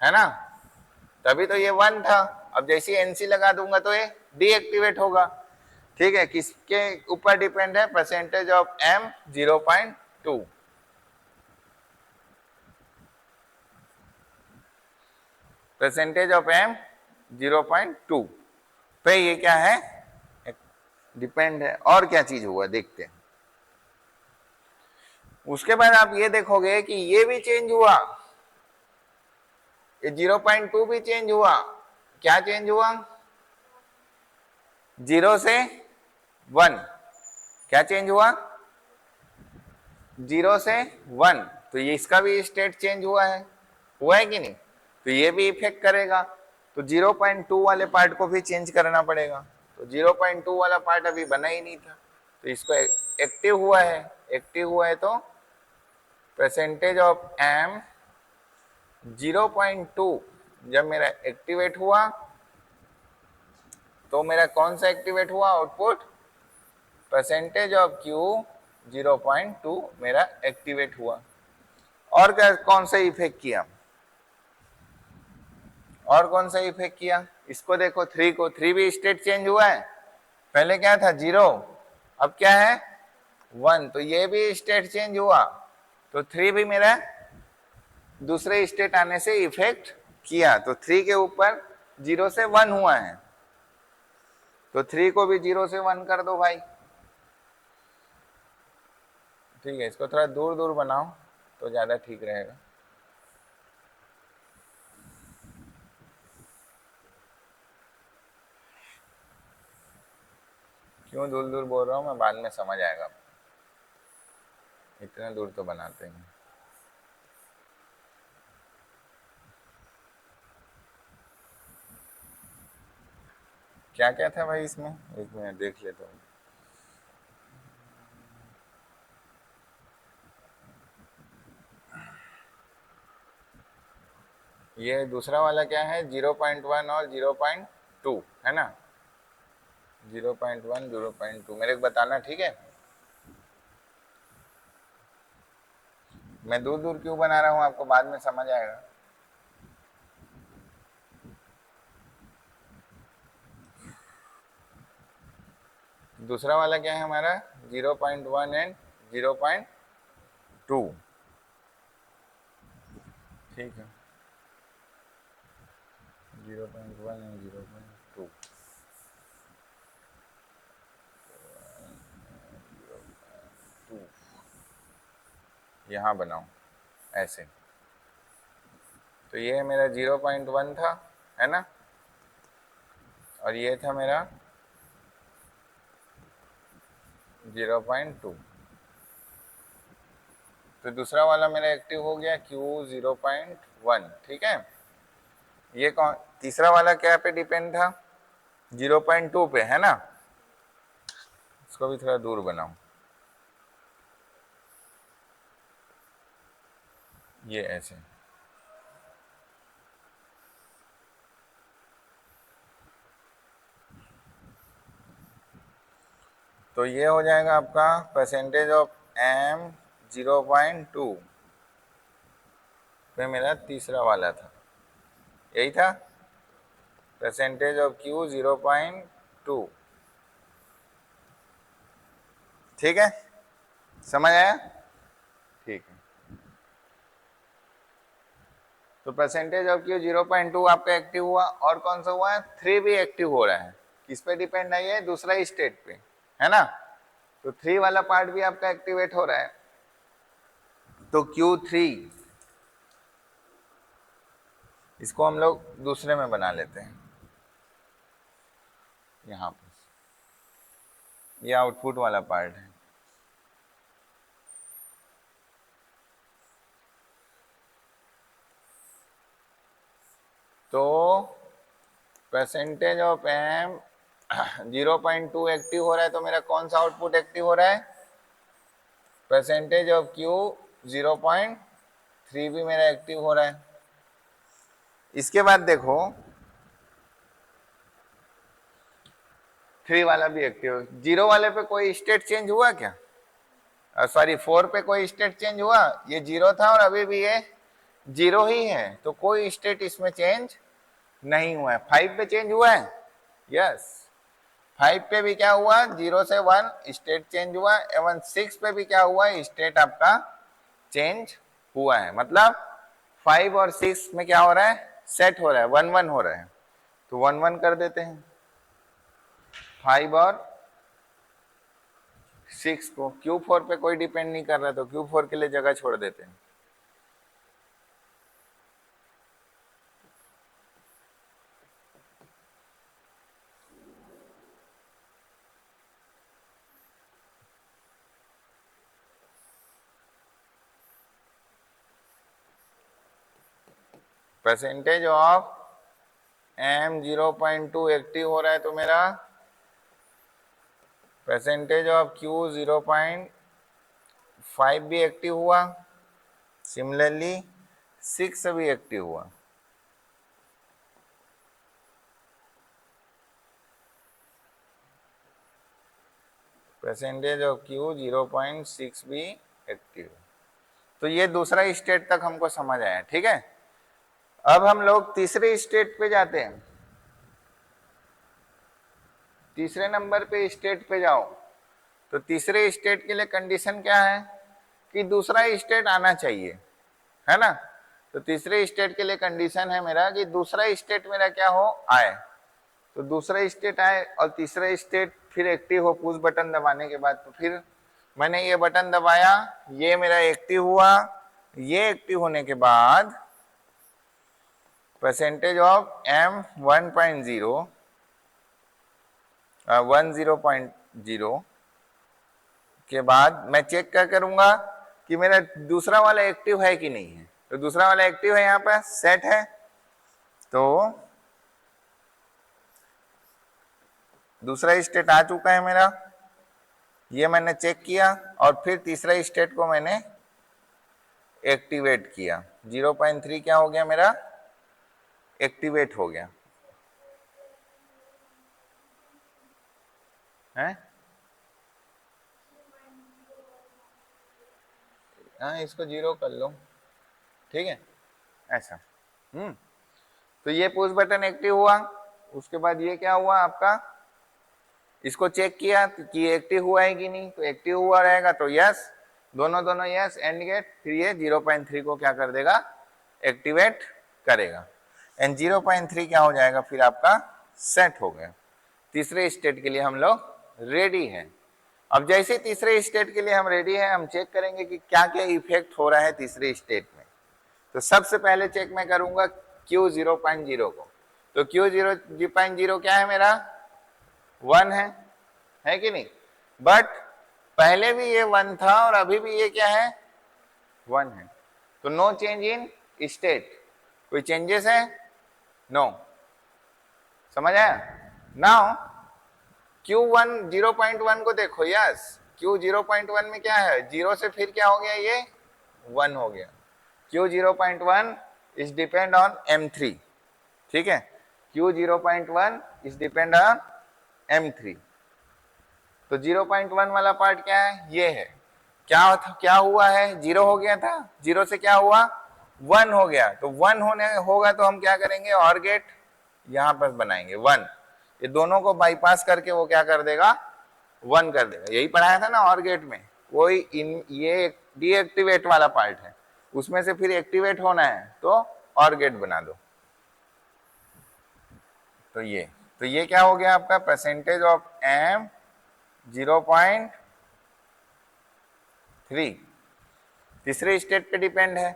है ना, तभी तो ये 1 था। अब जैसे एनसी लगा दूंगा तो ये डीएक्टिवेट होगा, ठीक है। किसके ऊपर डिपेंड है, percentage of M 0.2, percentage of M 0.2 पे ये क्या है, डिपेंड है। और क्या चीज हुआ देखते हैं। उसके बाद आप ये देखोगे कि ये भी चेंज हुआ, ये 0.2 भी चेंज हुआ, क्या चेंज हुआ, 0 से 1, क्या चेंज हुआ, 0 से 1, तो ये इसका भी स्टेट चेंज हुआ है कि नहीं, तो ये भी इफेक्ट करेगा, तो 0.2 वाले पार्ट को भी चेंज करना पड़ेगा, तो 0.2 वाला पार्ट अभी बना ही नहीं था, तो इसको एक्टिव हुआ है, एक्टिव हुआ है तो परसेंटेज ऑफ एम 0.2 जब मेरा एक्टिवेट हुआ तो मेरा कौन सा एक्टिवेट हुआ आउटपुट, परसेंटेज ऑफ क्यू 0.2 मेरा एक्टिवेट हुआ। और कौन सा इफेक्ट किया, और कौन सा इफेक्ट किया, इसको देखो 3 को, 3 भी स्टेट चेंज हुआ है, पहले क्या था 0, अब क्या है 1, तो ये भी स्टेट चेंज हुआ, तो 3 भी मेरा दूसरे स्टेट आने से इफेक्ट किया, तो 3 के ऊपर 0 से 1 हुआ है, तो 3 को भी 0 से 1 कर दो भाई, ठीक है। इसको थोड़ा दूर दूर बनाओ तो ज्यादा ठीक रहेगा। क्यों दूर दूर बोल रहा हूँ मैं, बाद में समझ आएगा, इतना दूर तो बनाते हैं। क्या क्या था भाई इसमें, एक मिनट देख लेता हूँ। ये दूसरा वाला क्या है, 0.1 और 0.2 है ना, 0.1 0.2 मेरे को बताना, ठीक है। मैं दूर दूर क्यों बना रहा हूँ आपको बाद में समझ आएगा। दूसरा वाला क्या है हमारा, 0.1 एंड 0.2, ठीक है, 0.1 एंड 0.2, यहाँ बनाओ ऐसे, तो ये मेरा 0.1 था, है ना, और ये था मेरा 0.2, तो दूसरा वाला मेरा एक्टिव हो गया Q 0.1, ठीक है। ये कौन, तीसरा वाला क्या पे डिपेंड था, 0.2 पे, है ना, इसको भी थोड़ा दूर बनाओ, ये ऐसे, तो ये हो जाएगा आपका परसेंटेज ऑफ एम 0.2 पे मेरा तीसरा वाला था, यही था परसेंटेज ऑफ Q 0.2। ठीक है, समझ आया? ठीक है, तो परसेंटेज ऑफ Q 0.2 आपका एक्टिव हुआ, और कौन सा हुआ है? 3 भी एक्टिव हो रहा है। किस पे डिपेंड है ये? दूसरा स्टेट पे, है ना? तो 3 वाला पार्ट भी आपका एक्टिवेट हो रहा है। तो Q3 इसको हम लोग दूसरे में बना लेते हैं, यहाँ पे ये आउटपुट वाला पार्ट है। तो परसेंटेज ऑफ M 0.2 एक्टिव हो रहा है, तो मेरा कौन सा आउटपुट एक्टिव हो रहा है? परसेंटेज ऑफ Q 0.3 भी मेरा एक्टिव हो रहा है। इसके बाद देखो 3 वाला भी एक्टिव, 0 वाले पे कोई स्टेट चेंज हुआ क्या? सॉरी 4 पे कोई स्टेट चेंज हुआ? ये 0 था और अभी भी ये 0 ही है, तो कोई स्टेट इसमें चेंज नहीं हुआ है। 5 पे चेंज हुआ है, यस 5 पे भी क्या हुआ? 0 से 1 स्टेट चेंज हुआ। एवं 6 पे भी क्या हुआ? स्टेट आपका चेंज हुआ है। मतलब 5 और 6 में क्या हो रहा है? सेट हो रहा है, 1-1 हो रहा है। तो 1-1 कर देते हैं 5 और 6 को। Q4 पे कोई डिपेंड नहीं कर रहा, तो Q4 के लिए जगह छोड़ देते हैं। परसेंटेज ऑफ M 0.2 एक्टिव हो रहा है, तो मेरा परसेंटेज ऑफ Q 0.5 भी एक्टिव हुआ। सिमिलरली 6 भी एक्टिव हुआ। परसेंटेज ऑफ Q 0.6 भी एक्टिव। तो ये दूसरा स्टेट तक हमको समझ आया, ठीक है। अब हम लोग तीसरे स्टेट पे जाते हैं। तीसरे नंबर पे स्टेट पे जाओ, तो तीसरे स्टेट के लिए कंडीशन क्या है? कि दूसरा स्टेट आना चाहिए, है ना? तो तीसरे स्टेट के लिए कंडीशन है मेरा कि दूसरा स्टेट मेरा क्या हो? आए। तो दूसरा स्टेट आए और तीसरा स्टेट फिर एक्टिव हो पुश बटन दबाने के बाद। तो फिर मैंने ये बटन दबाया, ये मेरा एक्टिव हुआ। ये एक्टिव होने के बाद परसेंटेज ऑफ M 1.0 10.0 के बाद मैं चेक क्या करूंगा कि मेरा दूसरा वाला एक्टिव है कि नहीं है। तो दूसरा वाला एक्टिव है, यहाँ पे सेट है। तो दूसरा स्टेट आ चुका है मेरा, ये मैंने चेक किया और फिर तीसरा स्टेट को मैंने एक्टिवेट किया। 0.3 क्या हो गया मेरा? एक्टिवेट हो गया है। हाँ, इसको 0 कर लो, ठीक है, ऐसा। तो ये पुश बटन एक्टिव हुआ। उसके बाद ये क्या हुआ आपका? इसको चेक किया कि एक्टिव हुआ है कि नहीं। तो एक्टिव हुआ रहेगा तो यस, दोनों यस, एंड गेट। फिर ये 0.3 को क्या कर देगा? एक्टिवेट करेगा। एंड 0.3 क्या हो जाएगा? फिर आपका सेट हो गया। तीसरे स्टेट के लिए हम लोग रेडी हैं। अब जैसे तीसरे स्टेट के लिए हम रेडी हैं, हम चेक करेंगे कि क्या क्या इफेक्ट हो रहा है तीसरे स्टेट में। तो सबसे पहले चेक मैं करूंगा Q 0.0 को। तो Q 0.0 क्या है मेरा? 1 है कि नहीं? बट पहले भी ये 1 था और अभी भी ये क्या है? 1 है। तो नो चेंज इन स्टेट। कोई चेंजेस है? नो। समझ आया? नाउ Q1 0.1 को देखो। यस, Q 0.1 में क्या है? 0 से फिर क्या हो गया? ये 1 हो गया। Q 0.1 is depend on M3, ठीक है। Q 0.1 is depend on M3। तो 0.1 वाला पार्ट क्या है? ये है। क्या हुआ है, 0 हो गया था, 0 से क्या हुआ 1 हो गया, तो 1 होने होगा तो हम क्या करेंगे, और गेट यहां पर बनाएंगे 1, ये दोनों को बाईपास करके वो क्या कर देगा 1 कर देगा। यही पढ़ाया था ना और गेट में, कोई ये डीएक्टिवेट वाला पार्ट है, उसमें से फिर एक्टिवेट होना है तो और गेट बना दो। तो ये क्या हो गया आपका, परसेंटेज ऑफ एम 0.3 तीसरे स्टेट पे डिपेंड है,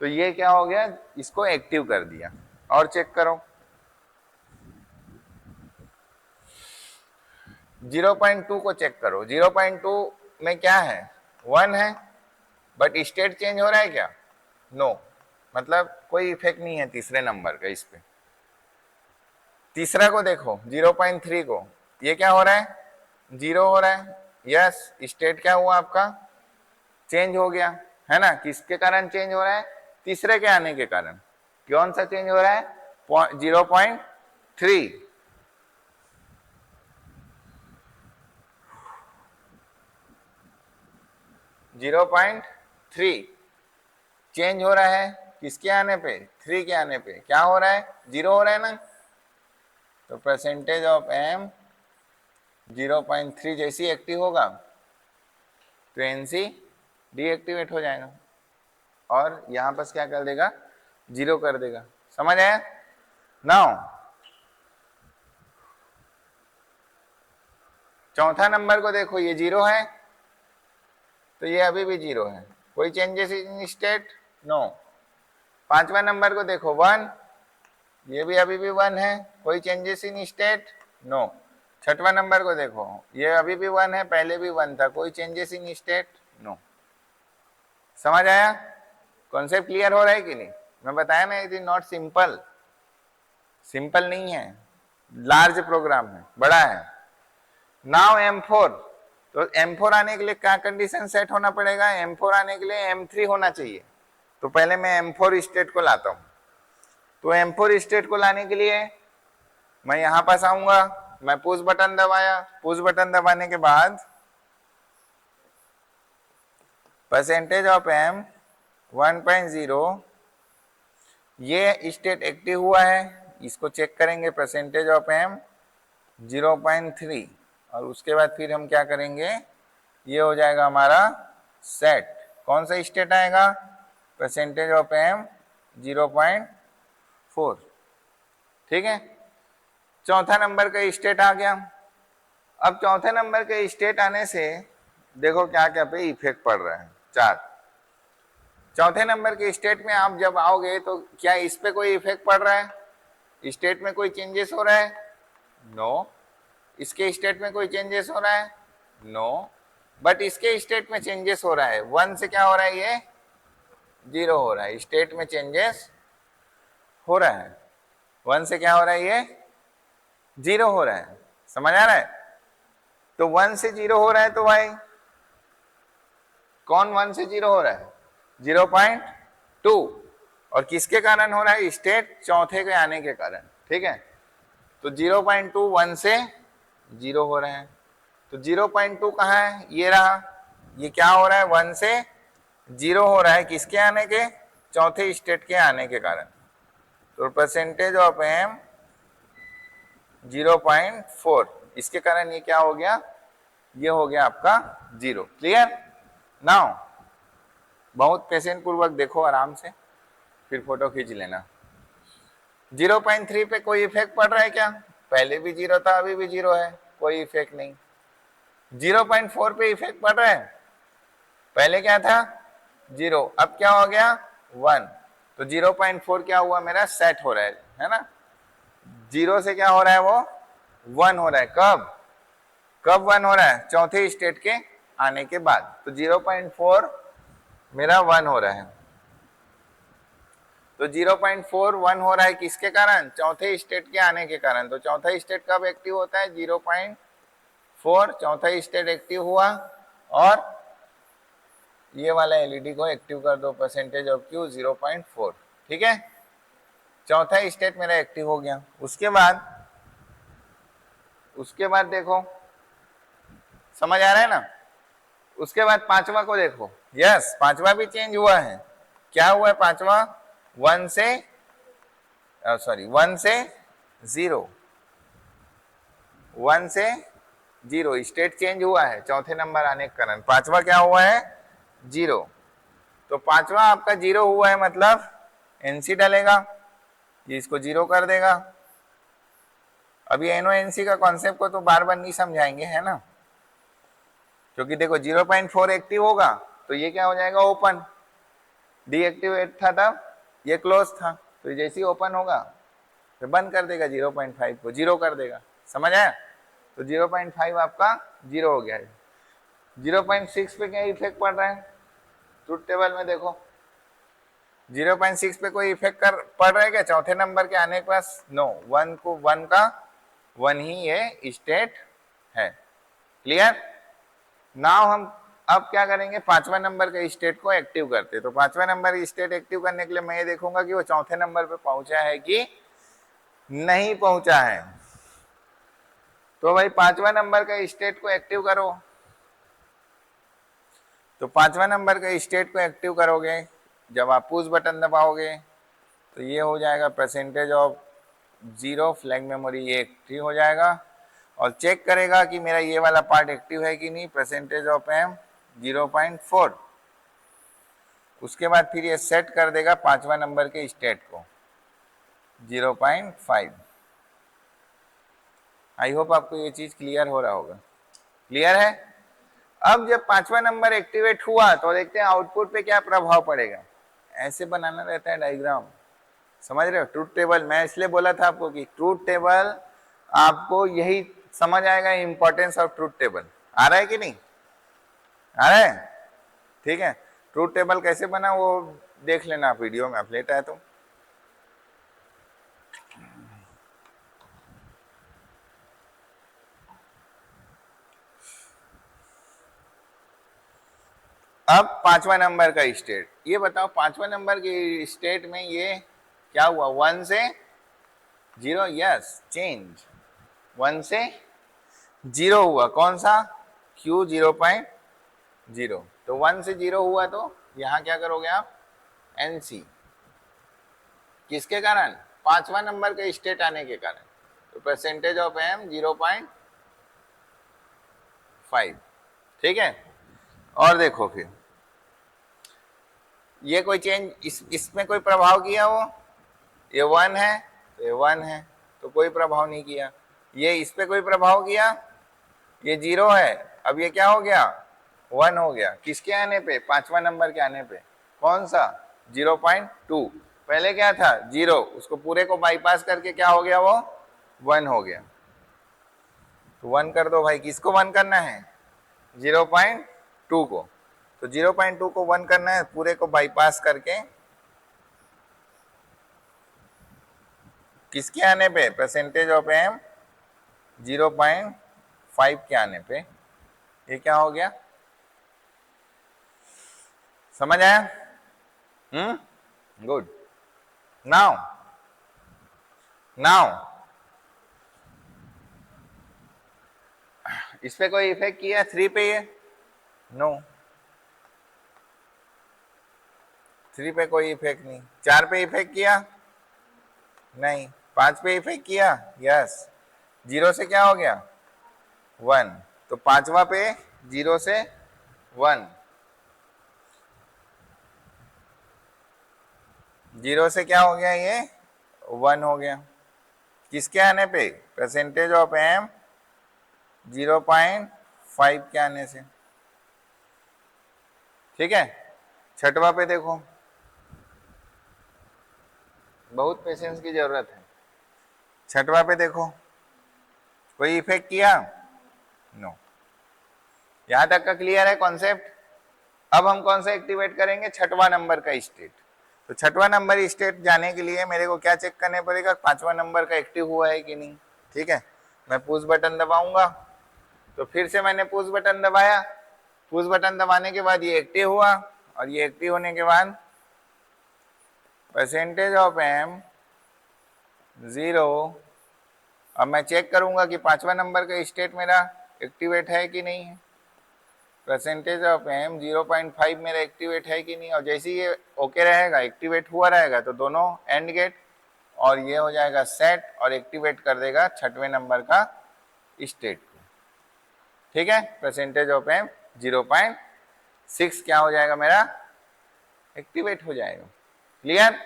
तो ये क्या हो गया, इसको एक्टिव कर दिया। और चेक करो 0.2 को चेक करो, 0.2 में क्या है 1 है, बट स्टेट चेंज हो रहा है क्या, नो मतलब कोई इफेक्ट नहीं है तीसरे नंबर का इस पे। तीसरा को देखो 0.3 को, ये क्या हो रहा है 0 हो रहा है, यस स्टेट क्या हुआ आपका चेंज हो गया है ना, किसके कारण चेंज हो रहा है, तीसरे के आने के कारण। कौन सा चेंज हो रहा है 0.3, चेंज हो रहा है किसके आने पे, 3 के आने पे। क्या हो रहा है 0 हो रहा है ना, तो परसेंटेज ऑफ एम 0.3 जैसी एक्टिव होगा तो एनसी डीएक्टिवेट हो जाएगा और यहां पर क्या कर देगा 0 कर देगा। समझ आया। नाउ चौथा नंबर को देखो, ये 0 है तो ये अभी भी 0 है, कोई चेंजेस इन स्टेट नो। पांचवा नंबर को देखो 1, ये भी अभी भी 1 है, कोई चेंजेस इन स्टेट नो। छठवा नंबर को देखो, ये अभी भी 1 है, पहले भी 1 था, कोई चेंजेस इन स्टेट नो। समझ आया, कॉन्सेप्ट क्लियर हो रहा है कि नहीं। मैं बताया ना, it is not simple, simple नहीं है, लार्ज प्रोग्राम है, बड़ा है। नाउ M4, तो M4 आने के लिए क्या कंडीशन सेट होना पड़ेगा, M4 आने के लिए M3 होना चाहिए। तो पहले मैं M4 स्टेट को लाता हूं, तो M4 स्टेट को लाने के लिए मैं यहां पास आऊंगा, मैं पुश बटन दबाया, पुश बटन दबाने के बाद परसेंटेज ऑफ एम 1.0, ये स्टेट एक्टिव हुआ है, इसको चेक करेंगे परसेंटेज ऑफ एम 0.3, और उसके बाद फिर हम क्या करेंगे, ये हो जाएगा हमारा सेट। कौन सा स्टेट आएगा, परसेंटेज ऑफ एम 0.4, ठीक है। चौथा नंबर का स्टेट आ गया। अब चौथे नंबर के स्टेट आने से देखो क्या क्या पे इफेक्ट पड़ रहा है। 4 चौथे नंबर के स्टेट में आप जब आओगे तो क्या इस पे कोई इफेक्ट पड़ रहा है, स्टेट में कोई चेंजेस हो रहा है नो, इसके स्टेट में कोई चेंजेस हो रहा है नो, बट इसके स्टेट में चेंजेस हो रहा है। 1 से क्या हो रहा है, ये 0 हो रहा है, स्टेट में चेंजेस हो रहा है। 1 से क्या हो रहा है, ये 0 हो रहा है। समझ आ रहा है। तो 1 से 0 हो रहा है, तो भाई कौन 1 से 0 हो रहा है, 0.2, और किसके कारण हो रहा है, स्टेट चौथे के आने के कारण, ठीक है। तो 0.2 1 से 0 हो रहे हैं, तो 0.2 कहाँ है, ये रहा, ये क्या हो रहा है 1 से 0 हो रहा है, किसके आने के, चौथे स्टेट के आने के कारण। तो परसेंटेज ऑफ एम 0.4, इसके कारण ये क्या हो गया, ये हो गया आपका 0। क्लियर। नाउ बहुत पेशेंट पूर्वक देखो आराम से, फिर फोटो खींच लेना। 0.3 पे कोई इफेक्ट पड़ रहा है क्या, पहले भी 0 था, अभी भी 0 है, कोई इफेक्ट नहीं। 0.4 पे इफेक्ट पड़ रहा है, पहले क्या था 0, अब क्या हो गया 1, तो 0.4 क्या हुआ मेरा, सेट हो रहा है ना। 0 से क्या हो रहा है, वो 1 हो रहा है, कब कब 1 हो रहा है, चौथे स्टेट के आने के बाद। तो 0.4 मेरा 1 हो रहा है, तो 0.4 1 हो रहा है किसके कारण, चौथे स्टेट के आने के कारण। तो चौथा स्टेट कब एक्टिव होता है, 0.4, चौथा स्टेट एक्टिव हुआ, और ये वाला एलईडी को एक्टिव कर दो, परसेंटेज ऑफ क्यू 0.4, ठीक है। चौथा स्टेट मेरा एक्टिव हो गया। उसके बाद देखो, समझ आ रहा है ना, उसके बाद पांचवा को देखो, यस पांचवा भी चेंज हुआ है। क्या हुआ है पांचवा? 1 से 0, 1 से 0 स्टेट चेंज हुआ है चौथे नंबर आने के कारण। पांचवा क्या हुआ है? 0। तो पांचवा आपका 0 हुआ है, मतलब एनसी डलेगा, ये इसको 0 कर देगा। अभी एनओएनसी का कॉन्सेप्ट को तो बार बार नहीं समझाएंगे, है ना, क्योंकि देखो 0.4 एक्टिव होगा तो ये क्या हो जाएगा? ओपन। डीएक्टिवेट था तब ये क्लोज था, तो जैसे ही ओपन होगा तो बंद कर देगा, 0.5 को 0 कर देगा। समझ आया? तो 0.5 आपका 0 हो गया है। 0.6 पे क्या इफेक्ट पड़ रहा है? ट्रुथ टेबल में देखो 0.6 पे कोई इफेक्ट पड़ रहा है क्या चौथे नंबर के आने के पास? नो। 1 को 1 का 1 ही ये स्टेट है। क्लियर? नाउ हम अब क्या करेंगे? पांचवा नंबर के स्टेट को एक्टिव करते। तो पांचवा नंबर स्टेट एक्टिव करने के लिए मैं ये देखूंगा कि वो चौथे नंबर पे पहुंचा है कि नहीं पहुंचा है। तो भाई पांचवा नंबर का स्टेट को एक्टिव करो। तो पांचवा नंबर का स्टेट को एक्टिव करोगे जब आप पुश बटन दबाओगे तो ये हो जाएगा परसेंटेज ऑफ 0 फ्लैग मेमोरी, ये एक्टिव हो जाएगा और चेक करेगा कि मेरा ये वाला पार्ट एक्टिव है कि नहीं, परसेंटेज ऑफ एम 0.4। उसके बाद फिर ये सेट कर देगा पांचवा नंबर के स्टेट को 0.5। आई होप आपको ये चीज क्लियर हो रहा होगा। क्लियर है? अब जब पांचवा नंबर एक्टिवेट हुआ तो देखते हैं आउटपुट पे क्या प्रभाव पड़ेगा। ऐसे बनाना रहता है डायग्राम, समझ रहे हो? ट्रूथ टेबल मैं इसलिए बोला था आपको कि ट्रूथ टेबल आपको यही समझ आएगा, इंपॉर्टेंस ऑफ ट्रूथ टेबल। आ रहा है कि नहीं आ रहा है? ठीक है, ट्रूथ टेबल कैसे बना वो देख लेना आप वीडियो में, आप लेटा है तो। अब पांचवा नंबर का स्टेट, ये बताओ पांचवा नंबर के स्टेट में ये क्या हुआ? 1 से 0, यस चेंज, 1 से 0 हुआ। कौन सा? Q 0.0। तो 1 से 0 हुआ तो यहां क्या करोगे आप? NC। किसके कारण? पांचवा नंबर का स्टेट आने के कारण। तो परसेंटेज ऑफ एम 0.5। ठीक है, और देखो फिर ये कोई चेंज इसमें कोई प्रभाव किया? वो ये 1 है तो ये 1 है तो कोई प्रभाव नहीं किया। ये इस पे कोई प्रभाव किया? ये 0 है, अब ये क्या हो गया? 1 हो गया। किसके आने पे? पांचवा नंबर के आने पे। कौन सा? 0.2। पहले क्या था? 0, उसको पूरे को बाईपास करके क्या हो गया? वो 1 हो गया। तो 1 कर दो भाई। किसको 1 करना है? 0.2 को। तो 0.2 को 1 करना है पूरे को बाईपास करके। किसके आने पे? परसेंटेज ऑफ एम 0.5 के आने पे ये क्या हो गया? समझ आया? गुड। नाउ इस पे कोई इफेक्ट किया 3 पे? ये नो, 3 पे कोई इफेक्ट नहीं। 4 पे इफेक्ट किया? नहीं। 5 पे इफेक्ट किया? यस। 0 से क्या हो गया? 1। तो पांचवा पे 0 से 1, 0 से क्या हो गया? ये 1 हो गया। किसके आने पे? परसेंटेज ऑफ एम 0.5 के आने से। ठीक है, छठवा पे देखो, बहुत पेशेंस की जरूरत है। छठवा पे देखो, कोई इफेक्ट किया? नो। यहां तक का क्लियर है कॉन्सेप्ट? अब हम कौन सा एक्टिवेट करेंगे? छठवा नंबर का स्टेट। तो छठवा नंबर स्टेट जाने के लिए मेरे को क्या चेक करने पड़ेगा? पांचवा नंबर का एक्टिव हुआ है कि नहीं। ठीक है, मैं पुश बटन दबाऊंगा। तो फिर से मैंने पुश बटन दबाया, पुश बटन दबाने के बाद ये एक्टिव हुआ और ये एक्टिव होने के बाद परसेंटेज ऑफ एम 0। अब मैं चेक करूंगा कि पांचवा नंबर का स्टेट मेरा एक्टिवेट है कि नहीं है। परसेंटेज ऑफ एम 0.5 मेरा एक्टिवेट है कि नहीं, और जैसे ही ये ओके रहेगा, एक्टिवेट हुआ रहेगा, तो दोनों एंड गेट और ये हो जाएगा सेट और एक्टिवेट कर देगा 6वें नंबर का स्टेट को। ठीक है, परसेंटेज ऑफ एम 0.6 क्या हो जाएगा मेरा, एक्टिवेट हो जाएगा। क्लियर।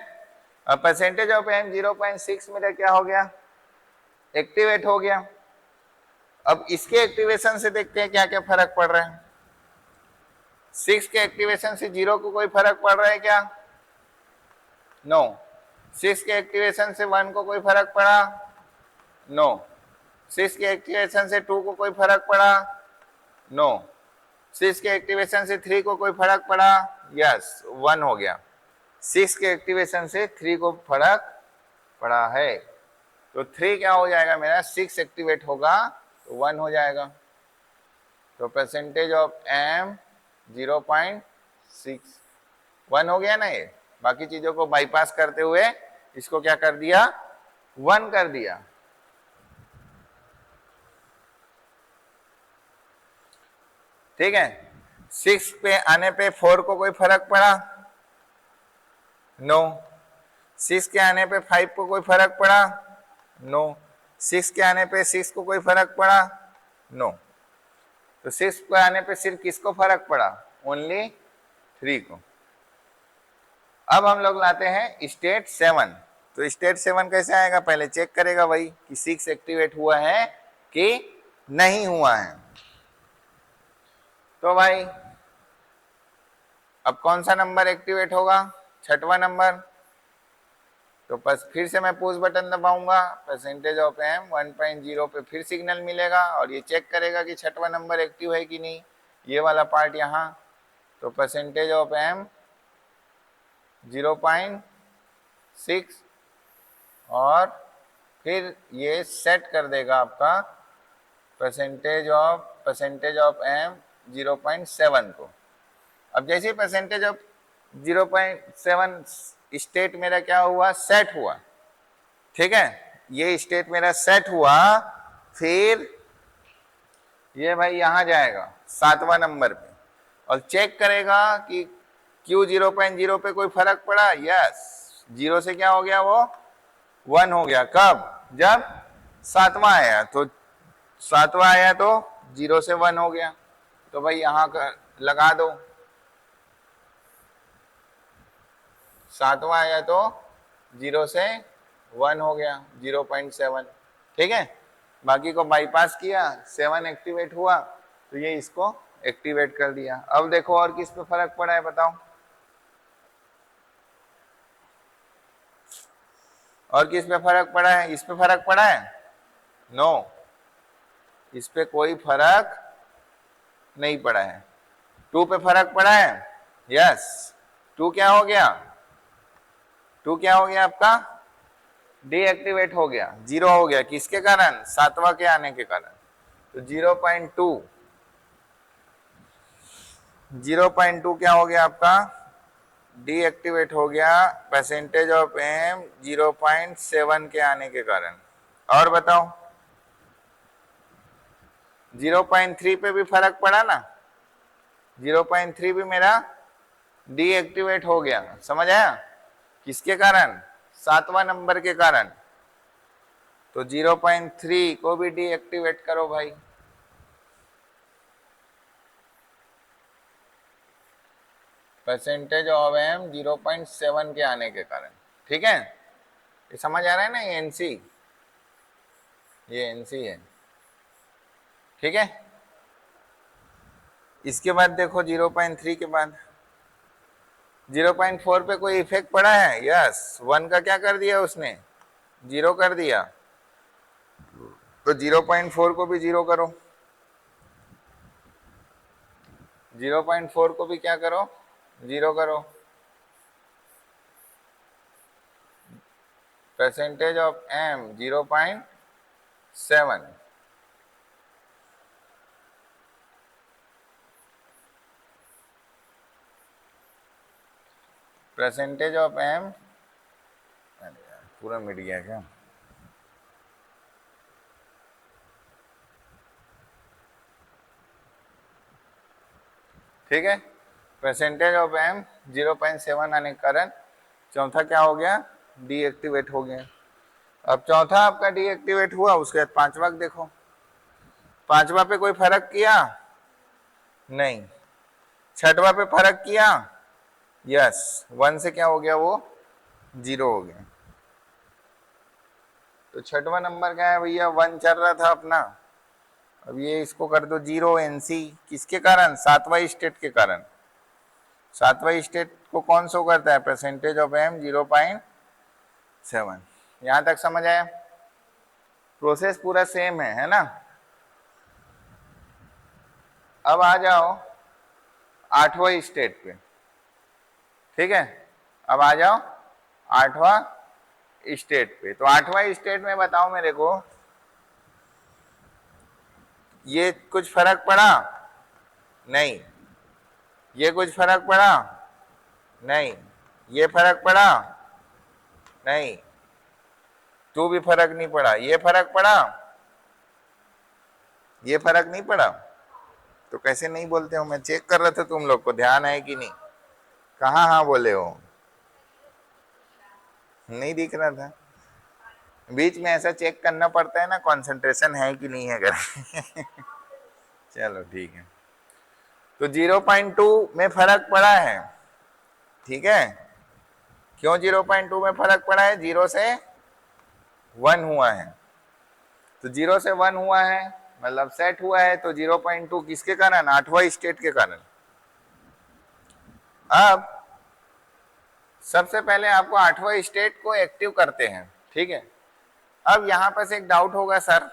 अब परसेंटेज ऑफ एम 0.6 मेरा क्या हो गया, एक्टिवेट हो गया। अब इसके एक्टिवेशन से देखते हैं क्या क्या फर्क पड़ रहा है। 6 के एक्टिवेशन से 0 को कोई फर्क पड़ रहा है क्या, नो। 6 के एक्टिवेशन से 1 को कोई फर्क पड़ा, नो। 6 के एक्टिवेशन से 2 को कोई फर्क पड़ा, नो। 6 के एक्टिवेशन से 3 को कोई फर्क पड़ा, यस 1 हो गया। 6 के एक्टिवेशन से 3 को फर्क पड़ा है, तो 3 क्या हो जाएगा मेरा, 6 एक्टिवेट होगा तो 1 हो जाएगा। तो परसेंटेज ऑफ एम 0.6 1 हो गया ना। ये बाकी चीजों को बाईपास करते हुए इसको क्या कर दिया, 1 कर दिया। ठीक है। 6 पे आने पे 4 को कोई फर्क पड़ा, नो। 6 के आने पे 5 को कोई फर्क पड़ा, नो। 6 के आने पे 6 को कोई फर्क पड़ा, नो। तो 6 पे आने पे सिर्फ किसको फर्क पड़ा, ओनली 3 को। अब हम लोग लाते हैं स्टेट 7। तो स्टेट 7 कैसे आएगा, पहले चेक करेगा भाई कि 6 एक्टिवेट हुआ है कि नहीं हुआ है। तो भाई अब कौन सा नंबर एक्टिवेट होगा, 6वां नंबर। तो बस फिर से मैं पुश बटन दबाऊंगा, परसेंटेज ऑफ एम 1.0 पे फिर सिग्नल मिलेगा और ये चेक करेगा कि 6वां नंबर एक्टिव है कि नहीं, ये वाला पार्ट यहाँ। तो परसेंटेज ऑफ एम 0.6 और फिर ये सेट कर देगा आपका परसेंटेज ऑफ एम 0.7 को। अब जैसे परसेंटेज ऑफ 0.7 स्टेट मेरा क्या हुआ, सेट हुआ। ठीक है, ये स्टेट मेरा सेट हुआ, फिर ये भाई यहां जाएगा 7वां नंबर पे और चेक करेगा कि Q 0.0 पे कोई फर्क पड़ा, यस 0 से क्या हो गया, वो 1 हो गया। कब, जब 7वां आया। तो 7वां आया तो 0 से 1 हो गया, तो भाई यहां का लगा दो। 7वां आया तो 0 से 1 हो गया, 0.7। ठीक है, बाकी को बाईपास किया, 7 एक्टिवेट हुआ तो ये इसको एक्टिवेट कर दिया। अब देखो और किस पे फर्क पड़ा है, बताओ और किस पे फर्क पड़ा है, इस पे फर्क पड़ा है, नो, इस पे कोई फर्क नहीं पड़ा है। 2 पे फर्क पड़ा है, यस 2 क्या हो गया, 2 क्या हो गया आपका, डीएक्टिवेट हो गया, 0 हो गया। किसके कारण, 7वां के आने के कारण। तो 0.2 क्या हो गया आपका, डीएक्टिवेट हो गया परसेंटेज ऑफ एम 0.7 के आने के कारण। और बताओ 0.3 पे भी फर्क पड़ा ना, 0.3 भी मेरा डीएक्टिवेट हो गया। समझ आया, किसके कारण, 7वां नंबर के कारण। तो 0.3 को भी डीएक्टिवेट करो भाई। परसेंटेज ऑफ एम 0.7 के आने के कारण। ठीक है, ये समझ आ रहा है ना, ये एनसी, ये एनसी है। ठीक है, इसके बाद देखो 0.3 के बाद 0.4 पे कोई इफेक्ट पड़ा है, यस 1 का क्या कर दिया उसने, 0 कर दिया। तो 0.4 को भी 0 करो, 0.4 को भी क्या करो, 0 करो। Percentage of M 0.7, percentage of M, पूरा मिट गया क्या, ठीक है, परसेंटेज ऑफ एम 0.7 आने के कारण चौथा क्या हो गया, डीएक्टिवेट हो गया। अब चौथा आपका डीएक्टिवेट हुआ, उसके बाद पांचवा देखो, पांचवा पे कोई फर्क किया नहीं, छठवा पे फर्क किया, यस, 1 से क्या हो गया, वो 0 हो गया। तो छठवा नंबर क्या है भैया, 1 चल रहा था अपना, अब ये इसको कर दो 0 एनसी, किसके कारण, सातवां स्टेट के कारण। सातवां स्टेट को कौन शो करता है, परसेंटेज ऑफ एम 0.7। यहां तक समझ आया, प्रोसेस पूरा सेम है ना। अब आ जाओ आठवां स्टेट पे, ठीक है, अब आ जाओ आठवां स्टेट पे। तो आठवां स्टेट में बताओ मेरे को, ये कुछ फर्क पड़ा नहीं, ये कुछ फर्क पड़ा नहीं, ये फर्क पड़ा नहीं, तो भी फर्क नहीं पड़ा, ये फर्क पड़ा, ये फर्क नहीं पड़ा। तो कैसे नहीं बोलते हो, मैं चेक कर रहा था तुम लोग को ध्यान है कि नहीं, कहाँ हाँ बोले हो, नहीं दिख रहा था, बीच में ऐसा चेक करना पड़ता है ना, कंसंट्रेशन है कि नहीं है कर चलो ठीक है, तो 0.2 में फर्क पड़ा है, ठीक है, क्यों 0.2 में फर्क पड़ा है, 0 से 1 हुआ है, तो 0 से 1 हुआ है मतलब सेट हुआ है, तो 0.2 किसके कारण, आठवां स्टेट के कारण। अब सबसे पहले आपको आठवां स्टेट को एक्टिव करते हैं, ठीक है। अब यहां पर से एक डाउट होगा, सर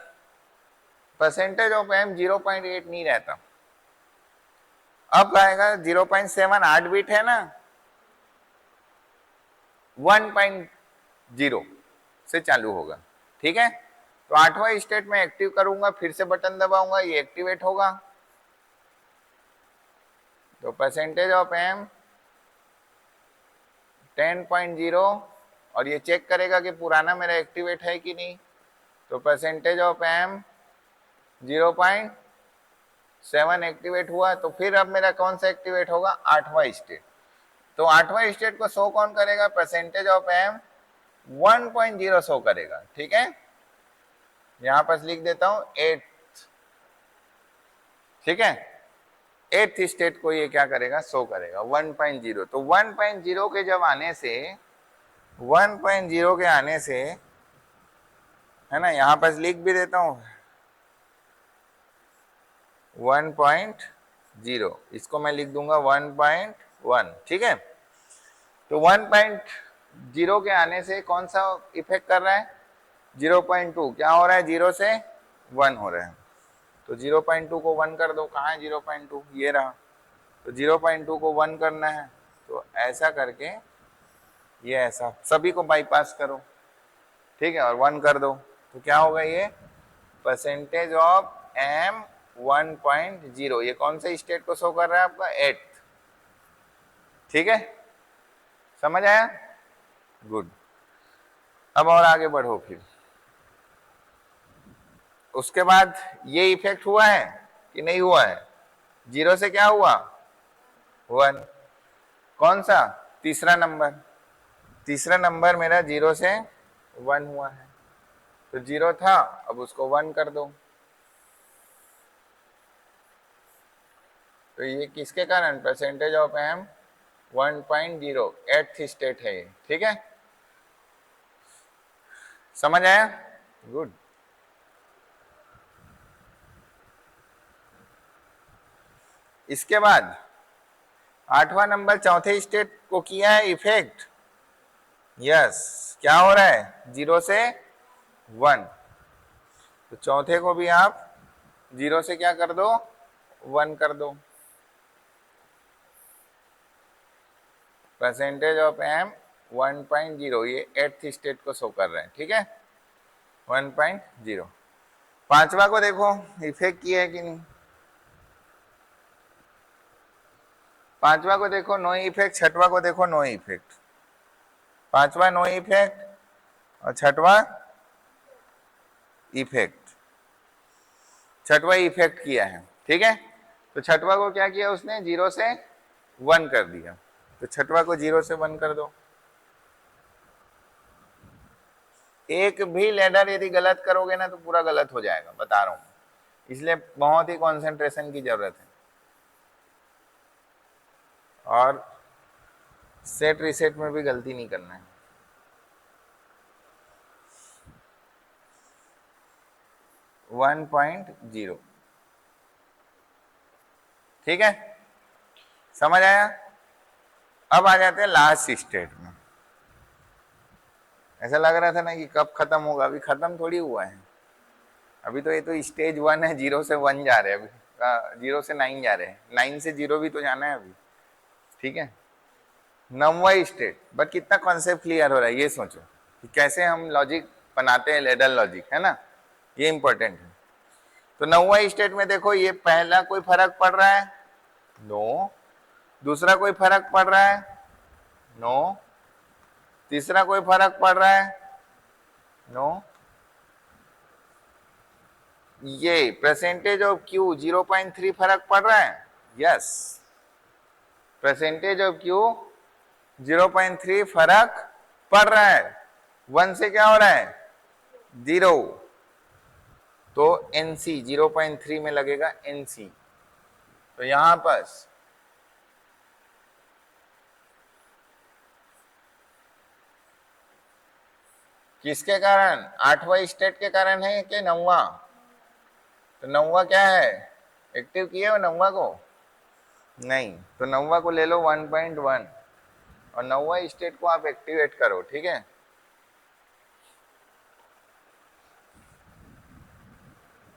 परसेंटेज ऑफ एम 0.8 नहीं रहता, अब आएगा 0.7, 8 बिट है ना, 1.0 से चालू होगा, ठीक है। तो आठवां स्टेट में एक्टिव करूंगा, फिर से बटन दबाऊंगा, ये एक्टिवेट होगा, तो परसेंटेज ऑफ एम 10.0, और ये चेक करेगा कि पुराना मेरा एक्टिवेट है कि नहीं, तो परसेंटेज ऑफ एम 0.7 एक्टिवेट हुआ, तो फिर अब मेरा कौन सा एक्टिवेट होगा, आठवां स्टेट। तो आठवां स्टेट को शो कौन करेगा, परसेंटेज ऑफ एम 1.0 शो करेगा, ठीक है। यहां पर लिख देता हूं 8, ठीक है, 8th स्टेट को ये क्या करेगा, शो करेगा 1.0। तो 1.0 के जब आने से, 1.0 के आने से है ना, यहां पर लिख भी देता हूं 1.0, इसको मैं लिख दूंगा 1.1, ठीक है। तो 1.0 के आने से कौन सा इफेक्ट कर रहा है, 0.2, क्या हो रहा है, 0 से 1 हो रहा है, तो 0.2 को 1 कर दो, कहाँ है 0.2, ये रहा, तो 0.2 को 1 करना है, तो ऐसा करके ये ऐसा सभी को बाईपास करो, ठीक है, और 1 कर दो, तो क्या होगा, ये परसेंटेज ऑफ एम 1.0, ये कौन से स्टेट को शो कर रहा है, आपका 8th, ठीक है, समझ आया, गुड। अब और आगे बढ़ो, फिर उसके बाद ये इफेक्ट हुआ है कि नहीं हुआ है, 0 से क्या हुआ, 1, कौन सा, तीसरा नंबर, तीसरा नंबर मेरा 0 से 1 हुआ है, तो 0 था, अब उसको 1 कर दो, तो ये किसके कारण, percentage of M 1.0, 8th state है ये, ठीक है, समझ आया, गुड। इसके बाद आठवां नंबर चौथे स्टेट को किया है इफेक्ट, यस, क्या हो रहा है, 0 से 1, तो चौथे को भी आप 0 से क्या कर दो, 1 कर दो, परसेंटेज ऑफ एम 1.0, ये 8th स्टेट को शो कर रहे हैं, ठीक है, 1.0। पांचवा को देखो इफेक्ट किया है कि नहीं, पांचवा को देखो नो इफेक्ट, छठवा को देखो नो इफेक्ट, पांचवा नो इफेक्ट और छठवा इफेक्ट, छठवा इफेक्ट किया है, ठीक है। तो छठवा को क्या किया उसने, 0 से 1 कर दिया, तो छठवा को 0 से 1 कर दो। एक भी लेडर यदि गलत करोगे ना तो पूरा गलत हो जाएगा, बता रहा हूं, इसलिए बहुत ही कंसंट्रेशन की जरूरत है। और सेट रिसेट में भी गलती नहीं करना है। वन पॉइंट 0, ठीक है, समझ आया। अब आ जाते हैं लास्ट स्टेट में। ऐसा लग रहा था ना कि कब खत्म होगा, अभी खत्म थोड़ी हुआ है, अभी तो ये तो स्टेज 1 है, 0 से 1 जा रहे हैं अभी, 0 से 9 जा रहे हैं, 9 से 0 भी तो जाना है अभी, ठीक है। 9वां स्टेट, बट कितना कॉन्सेप्ट क्लियर हो रहा है ये सोचो कि कैसे हम लॉजिक बनाते हैं, लेडर लॉजिक, है ना, ये इंपॉर्टेंट है। तो 9वां स्टेट में देखो, ये पहला कोई फर्क पड़ रहा है, नो। दूसरा कोई फर्क पड़ रहा है, नो। तीसरा कोई फर्क पड़ रहा है, नो। ये परसेंटेज ऑफ क्यू 0.3 फर्क पड़ रहा है, यस। परसेंटेज ऑफ क्यू 0.3 फर्क पड़ रहा है, 1 से क्या हो रहा है, 0, तो एनसी 0.3 में लगेगा एनसी। तो यहां पर किसके कारण, 8वां स्टेट के कारण है कि 9वां, तो 9वां क्या है, एक्टिव किए हो 9वां को, नहीं, तो 9वां को ले लो 1.1 और 9वां स्टेट को आप एक्टिवेट करो, ठीक है।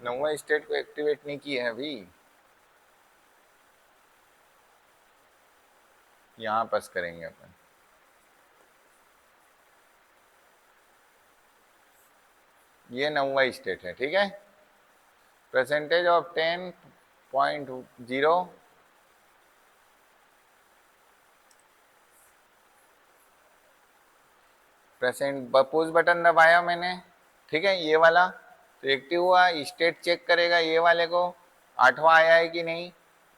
नौवां स्टेट को एक्टिवेट नहीं किए हैं अभी, यहां पास करेंगे अपन। ये 9वां स्टेट है, ठीक है। Percentage of 10.0, present push button दबाया मैंने, ठीक है, ये वाला तो एक्टिव हुआ, स्टेट चेक करेगा ये वाले को 8वां आया है कि नहीं,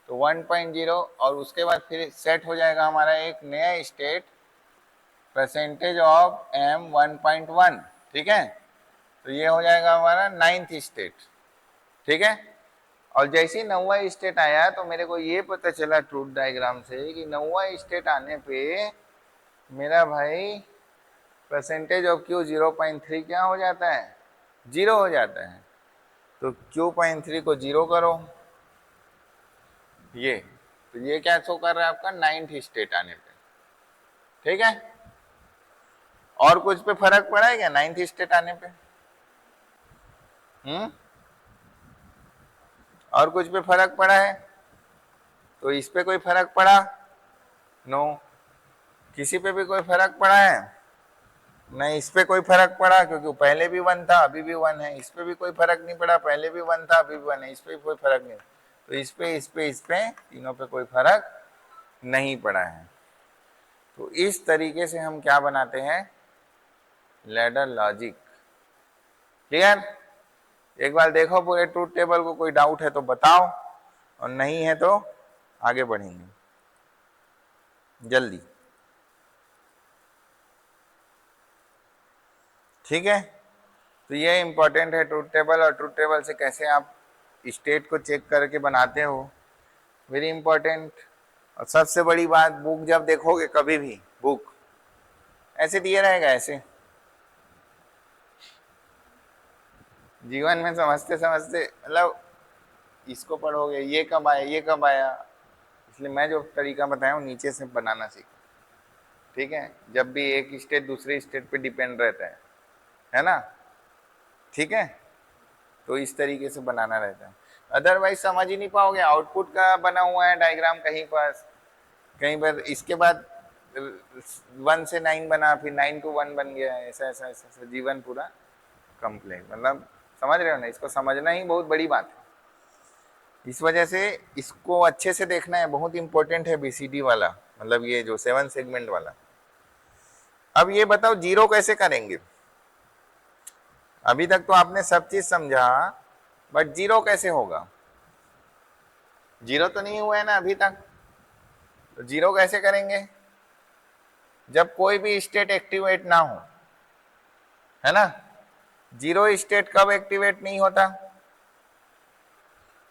तो 1.0, और उसके बाद फिर सेट हो जाएगा हमारा एक नया स्टेट, परसेंटेज ऑफ m 1.1, ठीक है। तो ये हो जाएगा हमारा 9th स्टेट, ठीक है। और जैसे ही 9वां स्टेट आया तो मेरे को ये पता चला ट्रूथ डायग्राम से कि 9वां स्टेट आने पे मेरा भाई परसेंटेज ऑफ क्यू 0.3 क्या हो जाता है, 0 हो जाता है। तो Q.3 को 0 करो, ये तो ये क्या शो कर रहा है आपका 9th स्टेट आने पे, ठीक है। और कुछ पे फर्क पड़ा है क्या 9th स्टेट आने पे, और कुछ पे फर्क पड़ा है, तो इस पे कोई फर्क पड़ा, नो। किसी पे भी कोई फर्क पड़ा है, नहीं, इस पे कोई फर्क पड़ा क्योंकि पहले भी 1 था अभी भी 1 है, इस पे भी कोई फर्क नहीं पड़ा, पहले भी 1 था अभी भी 1 है, इस पे भी कोई फर्क नहीं, तो इस पे तीनों पे कोई फर्क नहीं पड़ा है। तो इस तरीके से हम क्या बनाते हैं, लैडर लॉजिक, क्लियर। एक बार देखो पूरे ट्रूथ टेबल को, कोई डाउट है तो बताओ, और नहीं है तो आगे बढ़ेंगे जल्दी, ठीक है। तो ये इंपॉर्टेंट है ट्रूथ टेबल, और ट्रूथ टेबल से कैसे आप स्टेट को चेक करके बनाते हो, वेरी इंपॉर्टेंट। और सबसे बड़ी बात, बुक जब देखोगे कभी भी, बुक ऐसे दिया रहेगा, ऐसे जीवन में समझते समझते मतलब इसको पढ़ोगे, ये कब आया ये कब आया, इसलिए मैं जो तरीका बताया हूँ नीचे से बनाना सीखो, ठीक है। जब भी एक स्टेट दूसरे स्टेट पे डिपेंड रहता है ना, ठीक है। तो इस तरीके से बनाना रहता है, अदरवाइज समझ ही नहीं पाओगे। आउटपुट का बना हुआ है डायग्राम कहीं पर इसके बाद 1 से 9 बना, फिर 9 to 1 बन गया, ऐसा ऐसा ऐसा, ऐसा जीवन पूरा कंप्लेन, मतलब समझ रहे हो ना, इसको समझना ही बहुत बड़ी बात है। इस वजह से इसको अच्छे से देखना है, बहुत इंपॉर्टेंट है BCD वाला, मतलब ये जो 7 सेगमेंट वाला। अब ये बताओ 0 कैसे करेंगे, अभी तक तो आपने सब चीज समझा, बट 0 कैसे होगा, जीरो तो नहीं हुआ है ना अभी तक, तो जीरो कैसे करेंगे? जब कोई भी स्टेट एक्टिवेट ना हो, है ना। जीरो स्टेट कब एक्टिवेट नहीं होता?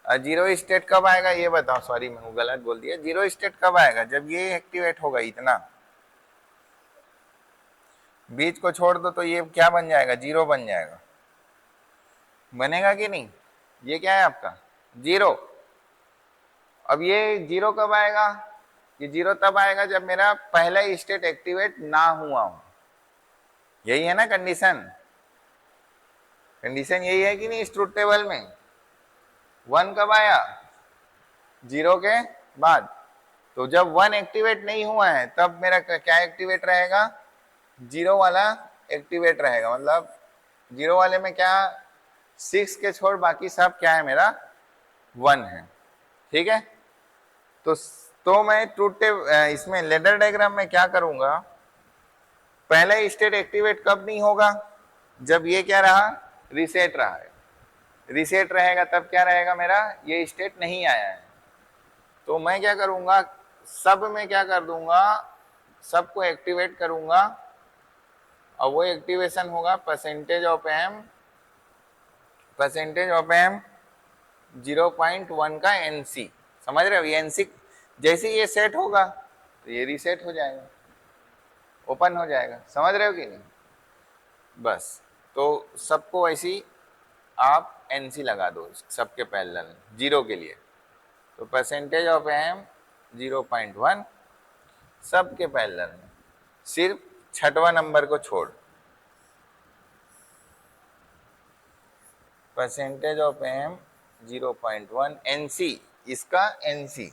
जीरो स्टेट कब आएगा ये बताओ, सॉरी मैं गलत बोल दिया। जीरो स्टेट कब आएगा? जब ये एक्टिवेट होगा इतना, बीच को छोड़ दो तो ये क्या बन जाएगा? जीरो बन जाएगा। बनेगा कि नहीं? ये क्या है आपका? जीरो। अब ये जीरो कब आएगा? ये जीरो तब आएगा जब मेरा पहला स्टेट एक्टिवेट ना हुआ हो। यही है ना कंडीशन? कंडीशन यही है कि नहीं इस ट्रुथ टेबल में? वन कब आया? जीरो के बाद। तो जब वन एक्टिवेट नहीं हुआ है तब मेरा क्या एक्टिवेट रहेगा? जीरो वाला एक्टिवेट रहेगा। मतलब जीरो वाले में क्या, 6 के छोड़ बाकी सब क्या है मेरा? 1 है। ठीक है, तो मैं ट्रुथ इसमें लेडर डायग्राम में क्या करूंगा, पहला स्टेट एक्टिवेट कब नहीं होगा? जब ये क्या रहा? रीसेट रहा है। रीसेट रहेगा तब क्या रहेगा मेरा? ये स्टेट नहीं आया है। तो मैं क्या करूंगा, सब में क्या कर दूंगा, सबको एक्टिवेट करूंगा। और वो एक्टिवेशन होगा परसेंटेज ऑफ एम 0.1 का एनसी। समझ रहे हो? ये एनसी जैसे ये सेट होगा तो ये रीसेट हो जाएगा, ओपन हो जाएगा। समझ रहे हो कि नहीं? बस, तो सबको ऐसी आप एनसी लगा दो सबके पैरेलल जीरो के लिए। तो परसेंटेज ऑफ एम 0.1 सबके पैरेलल में, सिर्फ छठवां नंबर को छोड़। परसेंटेज ऑफ एम 0.1 एनसी, इसका एनसी।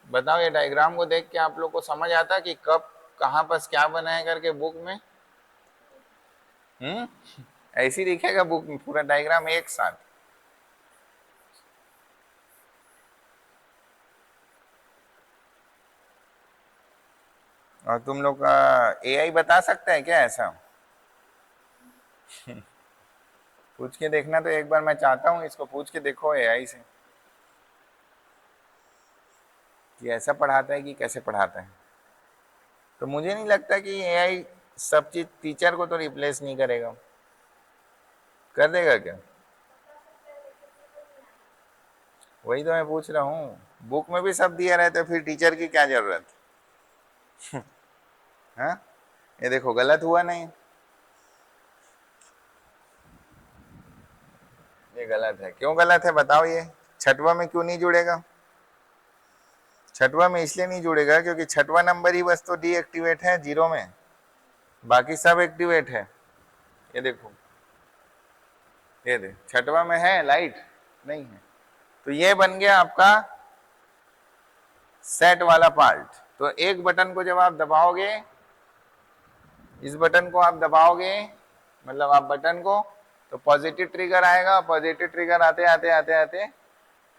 बताओ ये डायग्राम को देख के आप लोग को समझ आता कि कब कहां पर क्या बना है करके बुक में? ऐसी दिखेगा बुक में पूरा डायग्राम एक साथ। और तुम लोग का एआई बता सकता है क्या ऐसा? पूछ के देखना, तो एक बार मैं चाहता हूं इसको पूछ के देखो एआई से कि ऐसा पढ़ाता है कि कैसे पढ़ाता है। तो मुझे नहीं लगता कि एआई सब चीज, टीचर को तो रिप्लेस नहीं करेगा। कर देगा क्या? वही तो मैं पूछ रहा हूँ, बुक में भी सब दिया रहता है, फिर टीचर की क्या जरूरत? हाँ, ये देखो गलत हुआ नहीं? ये गलत है। क्यों गलत है बताओ? ये छठवा में क्यों नहीं जुड़ेगा? छठवा में इसलिए नहीं जुड़ेगा क्योंकि छठवा नंबर ही बस तो डीएक्टिवेट है जीरो में, बाकी सब एक्टिवेट है। ये देखो, ये देख, छठवा में है लाइट नहीं है। तो ये बन गया आपका सेट वाला पार्ट। तो एक बटन को जब आप दबाओगे, इस बटन को आप दबाओगे, मतलब आप बटन को, तो पॉजिटिव ट्रिगर आएगा। पॉजिटिव ट्रिगर आते आते आते आते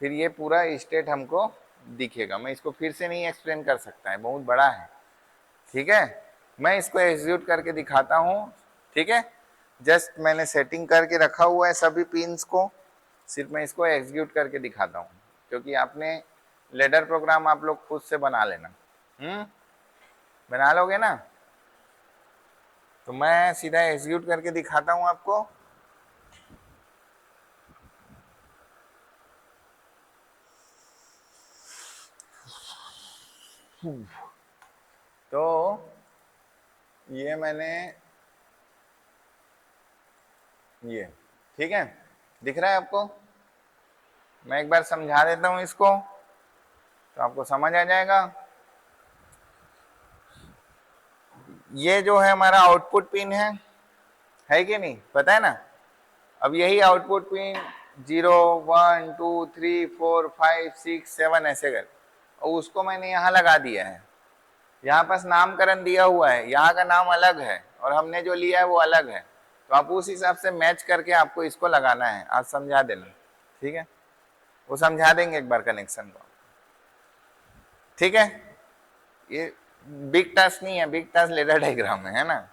फिर ये पूरा स्टेट हमको दिखेगा। मैं इसको फिर से नहीं एक्सप्लेन कर सकता है, बहुत बड़ा है। ठीक है, मैं इसको एग्जीक्यूट करके दिखाता हूँ। ठीक है, जस्ट मैंने सेटिंग करके रखा हुआ है सभी पिन्स को, सिर्फ मैं इसको एग्जीक्यूट करके दिखाता हूँ, क्योंकि आपने लेडर प्रोग्राम आप लोग खुद से बना लेना। बना लोगे ना? तो मैं सीधा एग्जीक्यूट करके दिखाता हूँ आपको। तो ये मैंने, ये ठीक है, दिख रहा है आपको? मैं एक बार समझा देता हूँ इसको तो आपको समझ आ जाएगा। ये जो है हमारा आउटपुट पिन है कि नहीं? पता है ना? अब यही आउटपुट पिन 0 1 2 3 4 5 6 7 ऐसे कर, और उसको मैंने यहाँ लगा दिया है। यहाँ पास नामकरण दिया हुआ है, यहाँ का नाम अलग है और हमने जो लिया है वो अलग है। तो आप उस हिसाब से मैच करके आपको इसको लगाना है। आज समझा देना, ठीक है? वो समझा देंगे एक बार कनेक्शन को। ठीक है, ये बिग टास्क नहीं है, बिग टास्क लेडर डायग्राम है ना?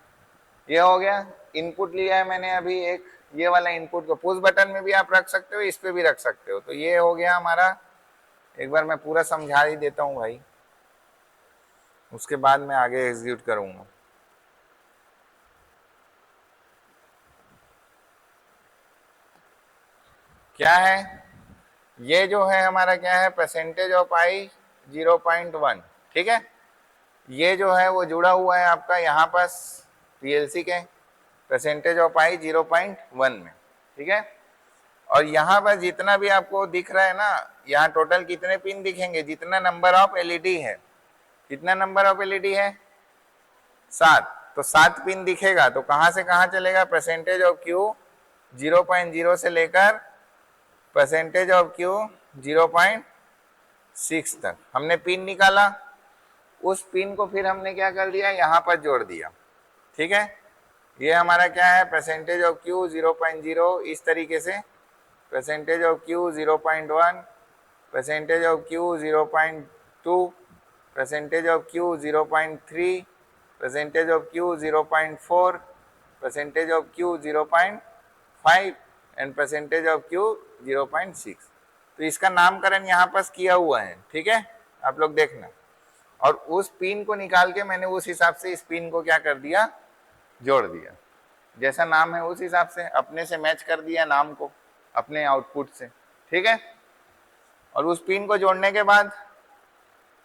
ये हो गया। इनपुट लिया है मैंने अभी एक, ये वाला इनपुट को पुश बटन में भी आप रख सकते हो, इस पे भी रख सकते हो। तो ये हो गया हमारा, एक बार मैं पूरा समझा ही देता हूँ भाई, उसके बाद मैं आगे एग्जीक्यूट करूंगा। क्या है ये जो है हमारा, क्या है, परसेंटेज ऑफ आई 0.1, ठीक है। ये जो है वो जुड़ा हुआ है आपका यहाँ पास पीएलसी के परसेंटेज ऑफ आई 0.1 में, ठीक है। और यहाँ पर जितना भी आपको दिख रहा है ना, यहाँ टोटल कितने पिन दिखेंगे, जितना नंबर ऑफ एलईडी है, कितना नंबर ऑफ एलईडी है, 7। तो 7 पिन दिखेगा। तो कहाँ से कहाँ चलेगा, परसेंटेज ऑफ क्यू 0.0 से लेकर परसेंटेज ऑफ क्यू 0.6 तक हमने पिन निकाला। उस पिन को फिर हमने क्या कर दिया, यहाँ पर जोड़ दिया, ठीक है। ये हमारा क्या है, परसेंटेज ऑफ क्यू 0.0, इस तरीके से percentage of Q 0.1, percentage of Q 0.2, percentage of Q 0.3, percentage of Q 0.4, percentage of Q 0.5 and percentage of Q 0.6। तो इसका नामकरण यहाँ पर किया हुआ है, ठीक है, आप लोग देखना। और उस पिन को निकाल के मैंने उस हिसाब से इस पिन को क्या कर दिया, जोड़ दिया। जैसा नाम है उस हिसाब से अपने से मैच कर दिया नाम को अपने आउटपुट से, ठीक है। और उस पिन को जोड़ने के बाद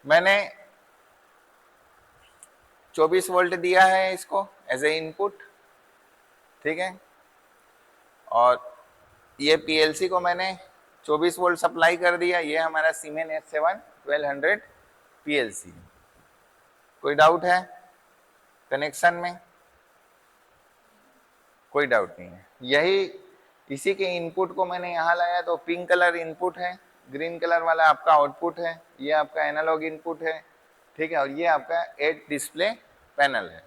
मैंने 24 वोल्ट दिया है इसको एज ए इनपुट, ठीक है। और ये पीएलसी को मैंने 24 वोल्ट सप्लाई कर दिया। ये हमारा सीमेन S7 1200 पीएलसी। कोई डाउट है कनेक्शन में? कोई डाउट नहीं है। यही इसी के इनपुट को मैंने यहाँ लाया, तो पिंक कलर इनपुट है, ग्रीन कलर वाला आपका आउटपुट है, ये आपका एनालॉग इनपुट है, ठीक है। और ये आपका 8 डिस्प्ले पैनल है।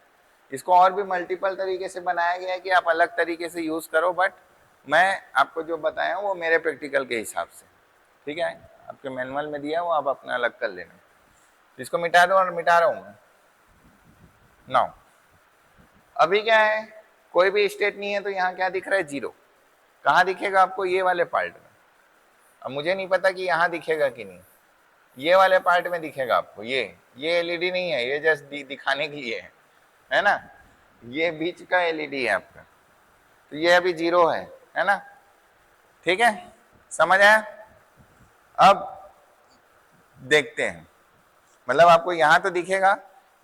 इसको और भी मल्टीपल तरीके से बनाया गया है कि आप अलग तरीके से यूज करो, बट मैं आपको जो बताया हूँ वो मेरे प्रैक्टिकल के हिसाब से, ठीक है। आपके मैनुअल में दिया वो आप अपना अलग कर लेना। इसको मिटा दो, और मिटा रहा हूँ मैं नाउ। अभी क्या है, कोई भी स्टेट नहीं है, तो यहाँ क्या दिख रहा है, 0। कहाँ दिखेगा आपको, ये वाले पार्ट में। अब मुझे नहीं पता कि यहाँ दिखेगा कि नहीं, ये वाले पार्ट में दिखेगा आपको। ये एलईडी नहीं है, ये जस्ट दिखाने के लिए है ना। ये बीच का एलईडी है आपका, तो ये अभी 0 है ना, ठीक है, समझ आया। अब देखते हैं, मतलब आपको यहाँ तो दिखेगा,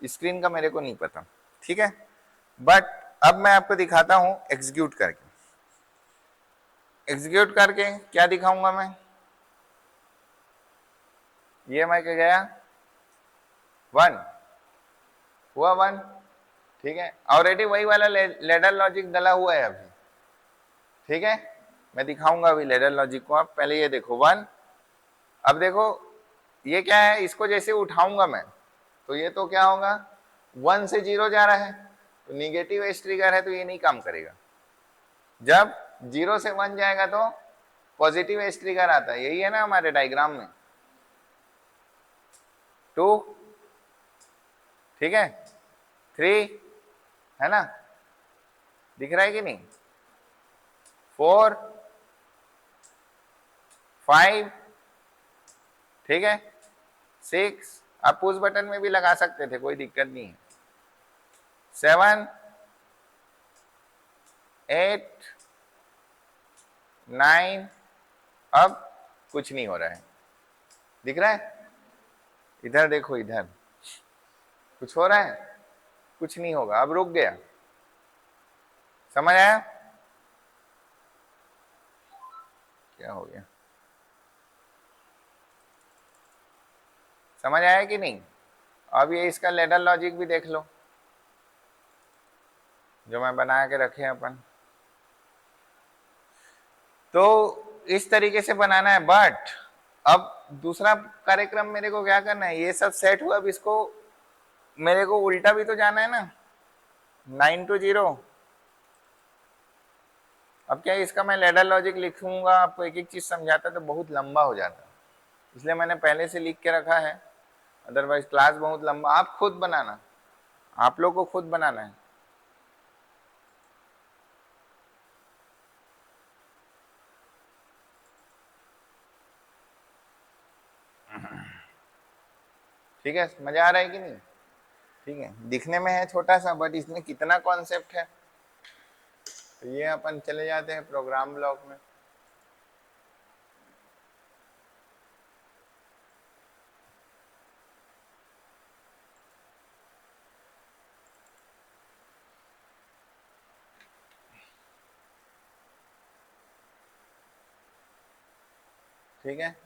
स्क्रीन का मेरे को नहीं पता, ठीक है। बट अब मैं आपको दिखाता हूं एग्जीक्यूट करके। एग्जीक्यूट करके क्या दिखाऊंगा मैं, ये मैं क्या गया 1 हुआ 1, ठीक है। ऑलरेडी वही वाला लेडर लॉजिक डला हुआ है अभी, ठीक है। मैं दिखाऊंगा अभी लेडर लॉजिक को। आप पहले ये देखो 1। अब देखो ये क्या है, इसको जैसे उठाऊंगा मैं, तो ये तो क्या होगा, 1 से 0 जा रहा है, तो निगेटिव एज ट्रिगर है, तो ये नहीं काम करेगा। जब 0 से 1 जाएगा तो पॉजिटिव एज ट्रिगर आता है। यही है ना हमारे डायग्राम में 2, ठीक है, 3 है ना, दिख रहा है कि नहीं, 4, 5, ठीक है, 6। आप पुश बटन में भी लगा सकते थे, कोई दिक्कत नहीं है। 7, 8, 9। अब कुछ नहीं हो रहा है, दिख रहा है, इधर देखो, इधर कुछ हो रहा है, कुछ नहीं होगा, अब रुक गया। समझ आया क्या हो गया, समझ आया कि नहीं। अब ये इसका लेडर लॉजिक भी देख लो जो मैं बना के रखे हैं अपन। तो इस तरीके से बनाना है। बट अब दूसरा कार्यक्रम मेरे को क्या करना है, ये सब सेट हुआ, अब इसको मेरे को उल्टा भी तो जाना है ना, 9 to 0। अब क्या इसका मैं लेडर लॉजिक लिखूंगा, आपको एक एक चीज समझाता तो बहुत लंबा हो जाता, इसलिए मैंने पहले से लिख के रखा है, अदरवाइज क्लास बहुत लंबा। आप खुद बनाना, आप लोग को खुद बनाना है। ठीक है, मजा आ रहा है कि नहीं? ठीक है, दिखने में है छोटा सा, बट इसमें कितना कॉन्सेप्ट है। तो ये अपन चले जाते हैं प्रोग्राम ब्लॉक में। ठीक है,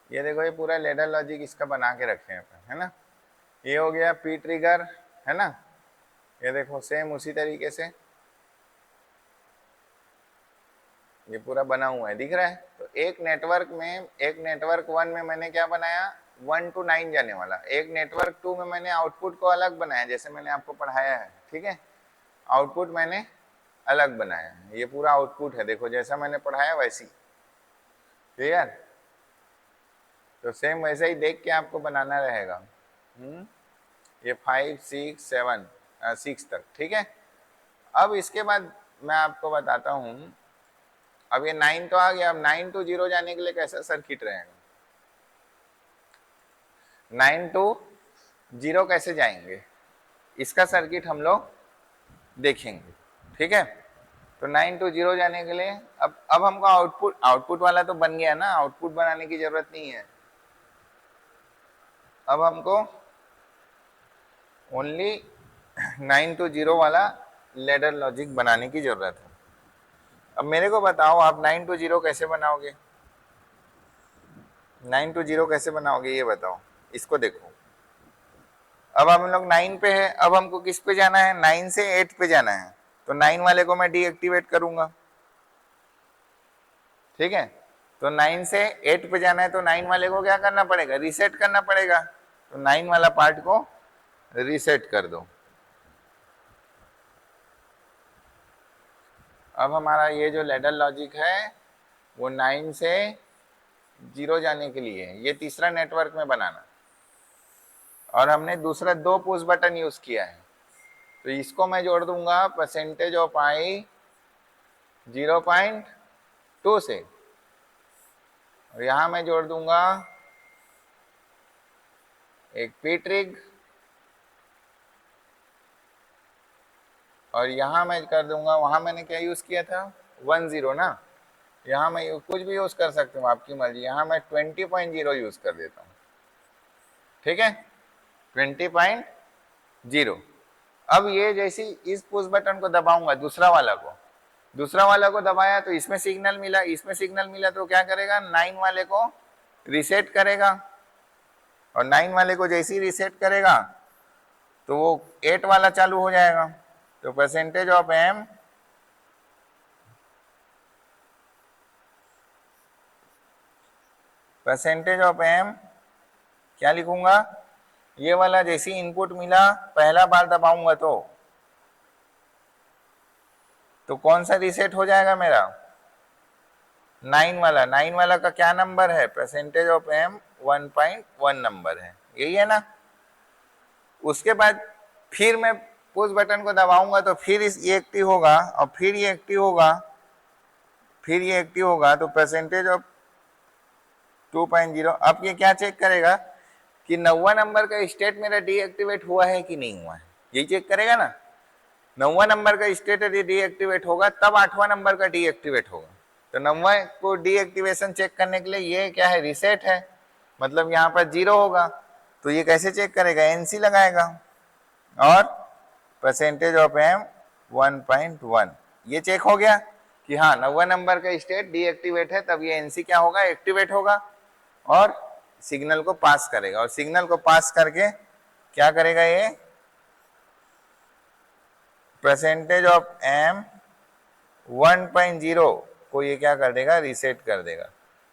ये देखो, ये पूरा लेडर लॉजिक इसका बना के रखे हैं अपन, है ना। ये हो गया पी ट्रिगर, है ना। ये देखो सेम उसी तरीके से ये पूरा बना हुआ है, दिख रहा है। तो एक नेटवर्क में, एक नेटवर्क 1 में मैंने क्या बनाया, 1 to 9 जाने वाला। एक नेटवर्क 2 में मैंने आउटपुट को अलग बनाया, जैसे मैंने आपको पढ़ाया है। ठीक है, आउटपुट मैंने अलग बनाया है, ये पूरा आउटपुट है, देखो जैसा मैंने पढ़ाया वैसी। क्लियर? तो सेम वैसे ही देख के आपको बनाना रहेगा। ये 5 6 7 6 तक। ठीक है, अब इसके बाद मैं आपको बताता हूं, अब ये 9 तो आ गया, अब 9 to 0 जाने के लिए कैसा सर्किट रहेगा, 9 to 0 कैसे जाएंगे, इसका सर्किट हम लोग देखेंगे। ठीक है, तो 9 to 0 जाने के लिए अब हमको आउटपुट वाला तो बन गया ना, आउटपुट बनाने की जरूरत नहीं है। अब हमको ओनली 9 to 0 वाला लेडर लॉजिक बनाने की जरूरत है। अब मेरे को बताओ, आप 9 to 0 कैसे बनाओगे, 9 to 0 कैसे बनाओगे ये बताओ। इसको देखो, अब हम लोग 9 पे है, अब हमको किस पे जाना है, 9 से 8 पे जाना है। तो 9 वाले को मैं डीएक्टिवेट करूंगा। ठीक है, तो 9 से 8 पे जाना है, तो 9 वाले को क्या करना पड़ेगा, रीसेट करना पड़ेगा। तो 9 वाला पार्ट को रीसेट कर दो। अब हमारा ये जो लेडर लॉजिक है वो 9 से 0 जाने के लिए, ये तीसरा नेटवर्क में बनाना, और हमने दूसरा 2 पुश बटन यूज किया है। तो इसको मैं जोड़ दूंगा परसेंटेज ऑफ आई 0.2 से, और यहां मैं जोड़ दूंगा एक पी ट्रिग, और यहां मैं कर दूंगा, वहां मैंने क्या यूज किया था 10 ना, यहां मैं कुछ भी यूज कर सकता हूँ, आपकी मर्जी। यहां मैं 20.0 यूज कर देता हूँ। ठीक है, 20.0। अब ये जैसी इस पुश बटन को दबाऊंगा, दूसरा वाला को दबाया तो इसमें सिग्नल मिला, इसमें सिग्नल मिला, तो क्या करेगा, 9 वाले को रीसेट करेगा, और 9 वाले को जैसे ही रीसेट करेगा तो वो 8 वाला चालू हो जाएगा। तो परसेंटेज ऑफ एम क्या लिखूंगा, ये वाला जैसे इनपुट मिला पहला बार दबाऊंगा तो कौन सा रीसेट हो जाएगा मेरा, 9 वाला। 9 वाला का क्या नंबर है, परसेंटेज ऑफ एम 1.1 नंबर है, यही है ना। उसके बाद फिर मैं पुश बटन को दबाऊंगा तो फिर ये एक्टिव होगा, और फिर ये एक्टिव होगा, फिर ये एक्टिव होगा, तो परसेंटेज ऑफ 2.0। अब ये क्या चेक करेगा कि 9वां नंबर का स्टेट मेरा डीएक्टिवेट हुआ है कि नहीं हुआ है, यही चेक करेगा ना। 9वां नंबर का स्टेट यदि डीएक्टिवेट होगा तब 8वां नंबर का डीएक्टिवेट होगा। तो 9वां को डीएक्टिवेशन चेक करने के लिए ये क्या है, रीसेट है, मतलब यहाँ पर 0 होगा। तो ये कैसे चेक करेगा, एनसी लगाएगा, और परसेंटेज ऑफ एम 1.1, ये चेक हो गया कि हाँ 9वां नंबर का स्टेट डीएक्टिवेट है, तब ये एनसी क्या होगा, एक्टिवेट होगा, और सिग्नल को पास करेगा। और सिग्नल को पास करके क्या करेगा, ये परसेंटेज ऑफ एम 1.0 को ये क्या कर देगा, रीसेट कर देगा।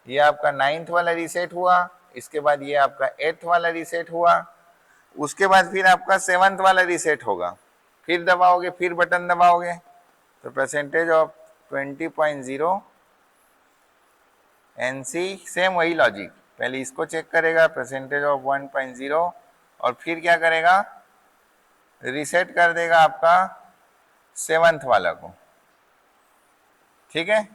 ये आपका 9th वाला रीसेट हुआ, इसके बाद ये आपका 8th वाला रीसेट हुआ, उसके बाद फिर आपका 7th वाला रीसेट होगा। फिर दबाओगे, फिर बटन दबाओगे, तो परसेंटेज ऑफ 20.0 एनसी, सेम वही लॉजिक, पहले इसको चेक करेगा परसेंटेज ऑफ 1.0, और फिर क्या करेगा, रीसेट कर देगा आपका 7th वाला को। ठीक है,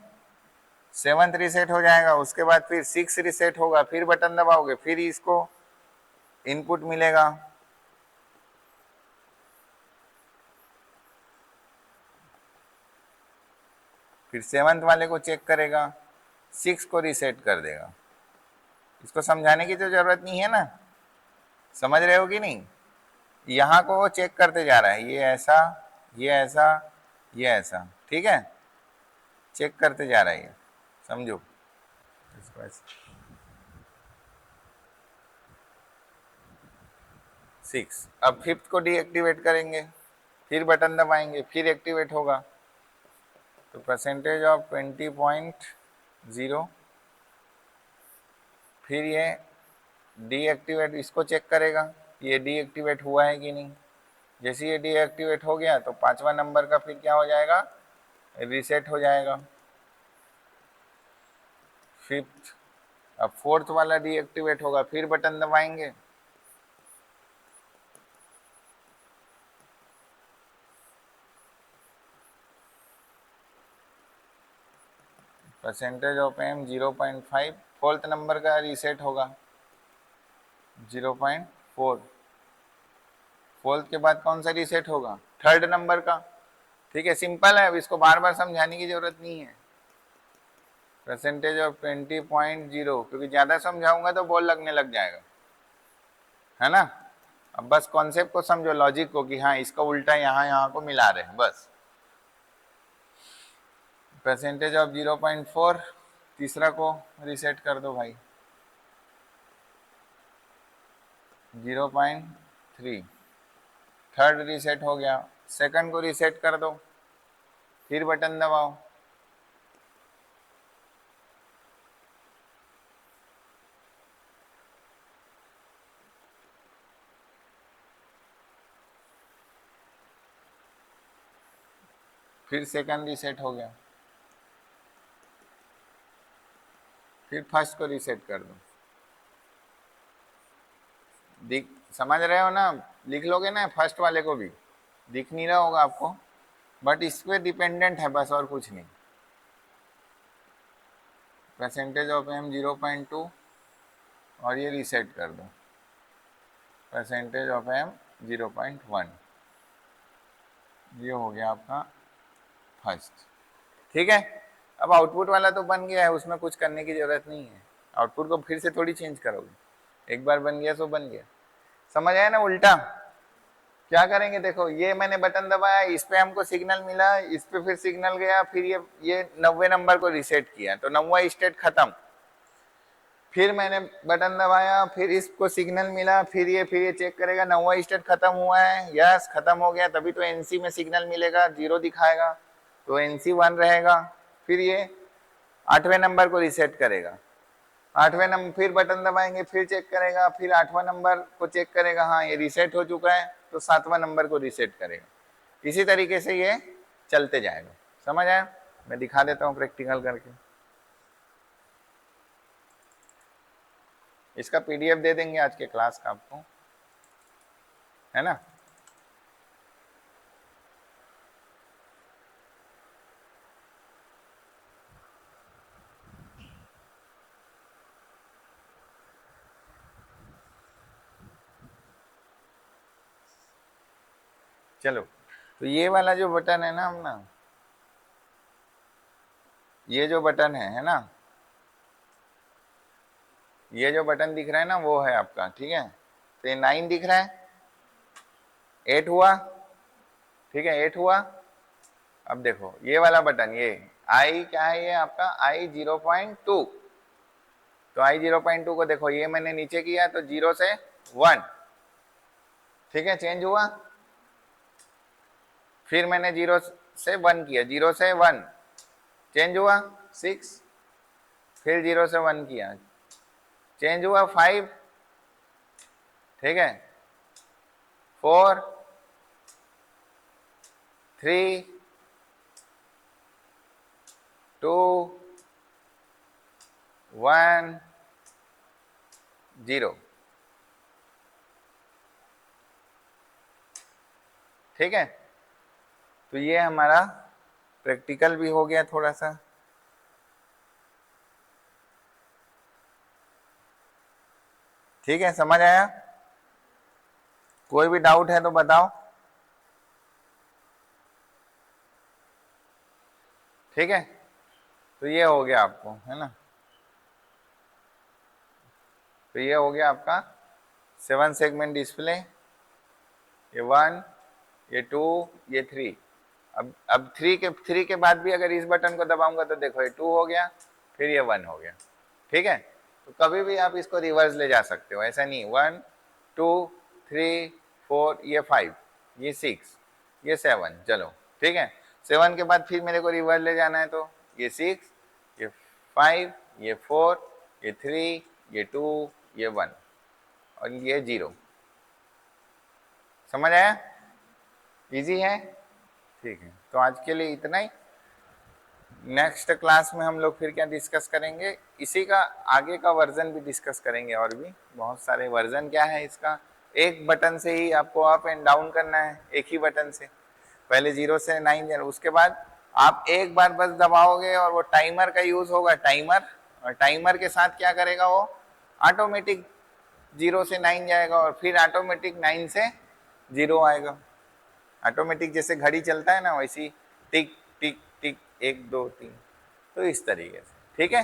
7th रीसेट हो जाएगा, उसके बाद फिर 6 रीसेट होगा, फिर बटन दबाओगे, फिर इसको इनपुट मिलेगा। फिर 7th वाले को चेक करेगा, 6 को रीसेट कर देगा। इसको समझाने की तो जरूरत नहीं है ना, समझ रहे हो कि नहीं? यहाँ को वो चेक करते जा रहा है, ये ऐसा, ये ऐसा, ये ऐसा, ठीक है, चेक करते जा रहा है ये, समझो इसको ऐसे। 6, अब 5th को डीएक्टिवेट करेंगे, फिर बटन दबाएंगे, फिर एक्टिवेट होगा। तो परसेंटेज ऑफ 20.0, फिर ये डीएक्टिवेट, इसको चेक करेगा ये डीएक्टिवेट हुआ है कि नहीं। जैसे ये डीएक्टिवेट हो गया तो 5वां नंबर का फिर क्या हो जाएगा, रीसेट हो जाएगा। 5th, अब 4th वाला डीएक्टिवेट होगा, फिर बटन दबाएंगे, percentage of M 0.5, 4th number का रीसेट होगा 0.4। 4th के बाद कौन सा रीसेट होगा, 3rd नंबर का, ठीक है, सिंपल है, अब इसको बार बार समझाने की जरूरत नहीं है। परसेंटेज ऑफ 20.0, क्योंकि ज्यादा समझाऊंगा तो बोल लगने लग जाएगा, है ना। अब बस कॉन्सेप्ट को समझो, लॉजिक को, कि हाँ इसका उल्टा यहाँ को मिला रहे हैं बस। परसेंटेज ऑफ 0.4, तीसरा को रीसेट कर दो भाई, 0.3, 3rd रीसेट हो गया, 2nd को रीसेट कर दो, फिर बटन दबाओ, फिर 2nd रीसेट हो गया, फिर 1st को रीसेट कर दो। दिख, समझ रहे हो ना, लिख लोगे ना 1st वाले को भी, दिख नहीं रहा होगा आपको, बट इस पे डिपेंडेंट है बस, और कुछ नहीं। परसेंटेज ऑफ एम 0.2 और ये रीसेट कर दो, परसेंटेज ऑफ एम 0.1, ये हो गया आपका 1st, ठीक है। अब आउटपुट वाला तो बन गया है, उसमें कुछ करने की जरूरत नहीं है, आउटपुट को फिर से थोड़ी चेंज करोगे, एक बार बन गया तो बन गया। समझ आया ना। उल्टा क्या करेंगे, देखो ये मैंने बटन दबाया, इस पे हमको सिग्नल मिला, इस पे फिर सिग्नल गया, फिर ये 90 नंबर को रीसेट किया, तो 9वां स्टेट खत्म। फिर मैंने बटन दबाया, फिर इसको सिग्नल मिला, फिर ये चेक करेगा 9वां स्टेट खत्म हुआ है, यस खत्म हो गया, तभी तो एनसी में सिग्नल मिलेगा, 0 दिखाएगा, तो एनसी 1 रहेगा। फिर ये 8वें नंबर को रीसेट करेगा, 8वें नंबर, फिर बटन दबाएंगे, फिर चेक करेगा, फिर 8वां नंबर को चेक करेगा, हाँ ये रीसेट हो चुका है, तो 7वां नंबर को रीसेट करेगा। इसी तरीके से ये चलते जाएगा। समझ आया? मैं दिखा देता हूँ प्रैक्टिकल करके, इसका पीडीएफ दे देंगे आज के क्लास का आपको, है ना। चलो, तो ये वाला जो बटन है ना, हम ना, ये जो बटन है ना, ये जो बटन दिख रहा है ना, वो है आपका, ठीक है। तो ये 9 दिख रहा है, 8 हुआ, ठीक है, 8 हुआ। अब देखो ये वाला बटन, ये आई क्या है, ये आपका आई 0.2, तो आई 0.2 को देखो, ये मैंने नीचे किया तो 0 से 1, ठीक है, चेंज हुआ। फिर मैंने 0 से 1 किया, 0 से 1 चेंज हुआ 6, फिर 0 से 1 किया, चेंज हुआ 5, ठीक है, 4, 3, 2, 1, 0, ठीक है। तो ये हमारा प्रैक्टिकल भी हो गया थोड़ा सा, ठीक है, समझ आया? कोई भी डाउट है तो बताओ। ठीक है, तो ये हो गया आपको, है ना? तो ये हो गया आपका 7 सेगमेंट डिस्प्ले, ये 1, ये 2, ये 3। अब 3 के बाद भी अगर इस बटन को दबाऊंगा तो देखो ये 2 हो गया, फिर ये 1 हो गया। ठीक है, तो कभी भी आप इसको रिवर्स ले जा सकते हो, ऐसा नहीं। 1 2 3 4, ये 5, ये 6, ये 7, चलो ठीक है। 7 के बाद फिर मेरे को रिवर्स ले जाना है, तो ये 6, ये 5, ये 4, ये 3, ये 2, ये 1 और ये 0। समझ आया? इजी है? ठीक है, तो आज के लिए इतना ही। नेक्स्ट क्लास में हम लोग फिर क्या डिस्कस करेंगे, इसी का आगे का वर्जन भी डिस्कस करेंगे, और भी बहुत सारे वर्जन क्या है इसका। एक बटन से ही आपको अप एंड डाउन करना है, एक ही बटन से, पहले 0 से 9, उसके बाद आप एक बार बस दबाओगे और वो टाइमर का यूज होगा, टाइमर। और टाइमर के साथ क्या करेगा, वो ऑटोमेटिक 0 से 9 जाएगा और फिर ऑटोमेटिक 9 से 0 आएगा। ऑटोमेटिक जैसे घड़ी चलता है ना, वैसी टिक टिक टिक 1 2 3, तो इस तरीके से। ठीक है,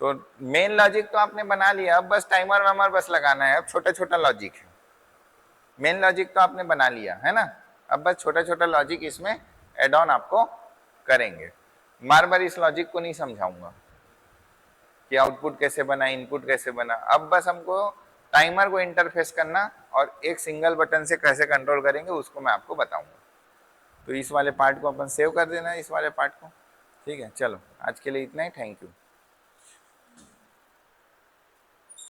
तो मेन लॉजिक तो आपने बना लिया, अब बस टाइमर वाइमर बस लगाना है। अब छोटा छोटा लॉजिक है, मेन लॉजिक तो आपने बना लिया है ना, अब बस छोटा छोटा लॉजिक इसमें एड ऑन आपको करेंगे। बार बार इस लॉजिक को नहीं समझाऊंगा कि आउटपुट कैसे बना, इनपुट कैसे बना। अब बस हमको टाइमर को इंटरफेस करना और एक सिंगल बटन से कैसे कंट्रोल करेंगे उसको मैं आपको बताऊंगा। तो इस वाले पार्ट को अपन सेव कर देना, इस वाले पार्ट को। ठीक है, चलो आज के लिए इतना ही, थैंक यू।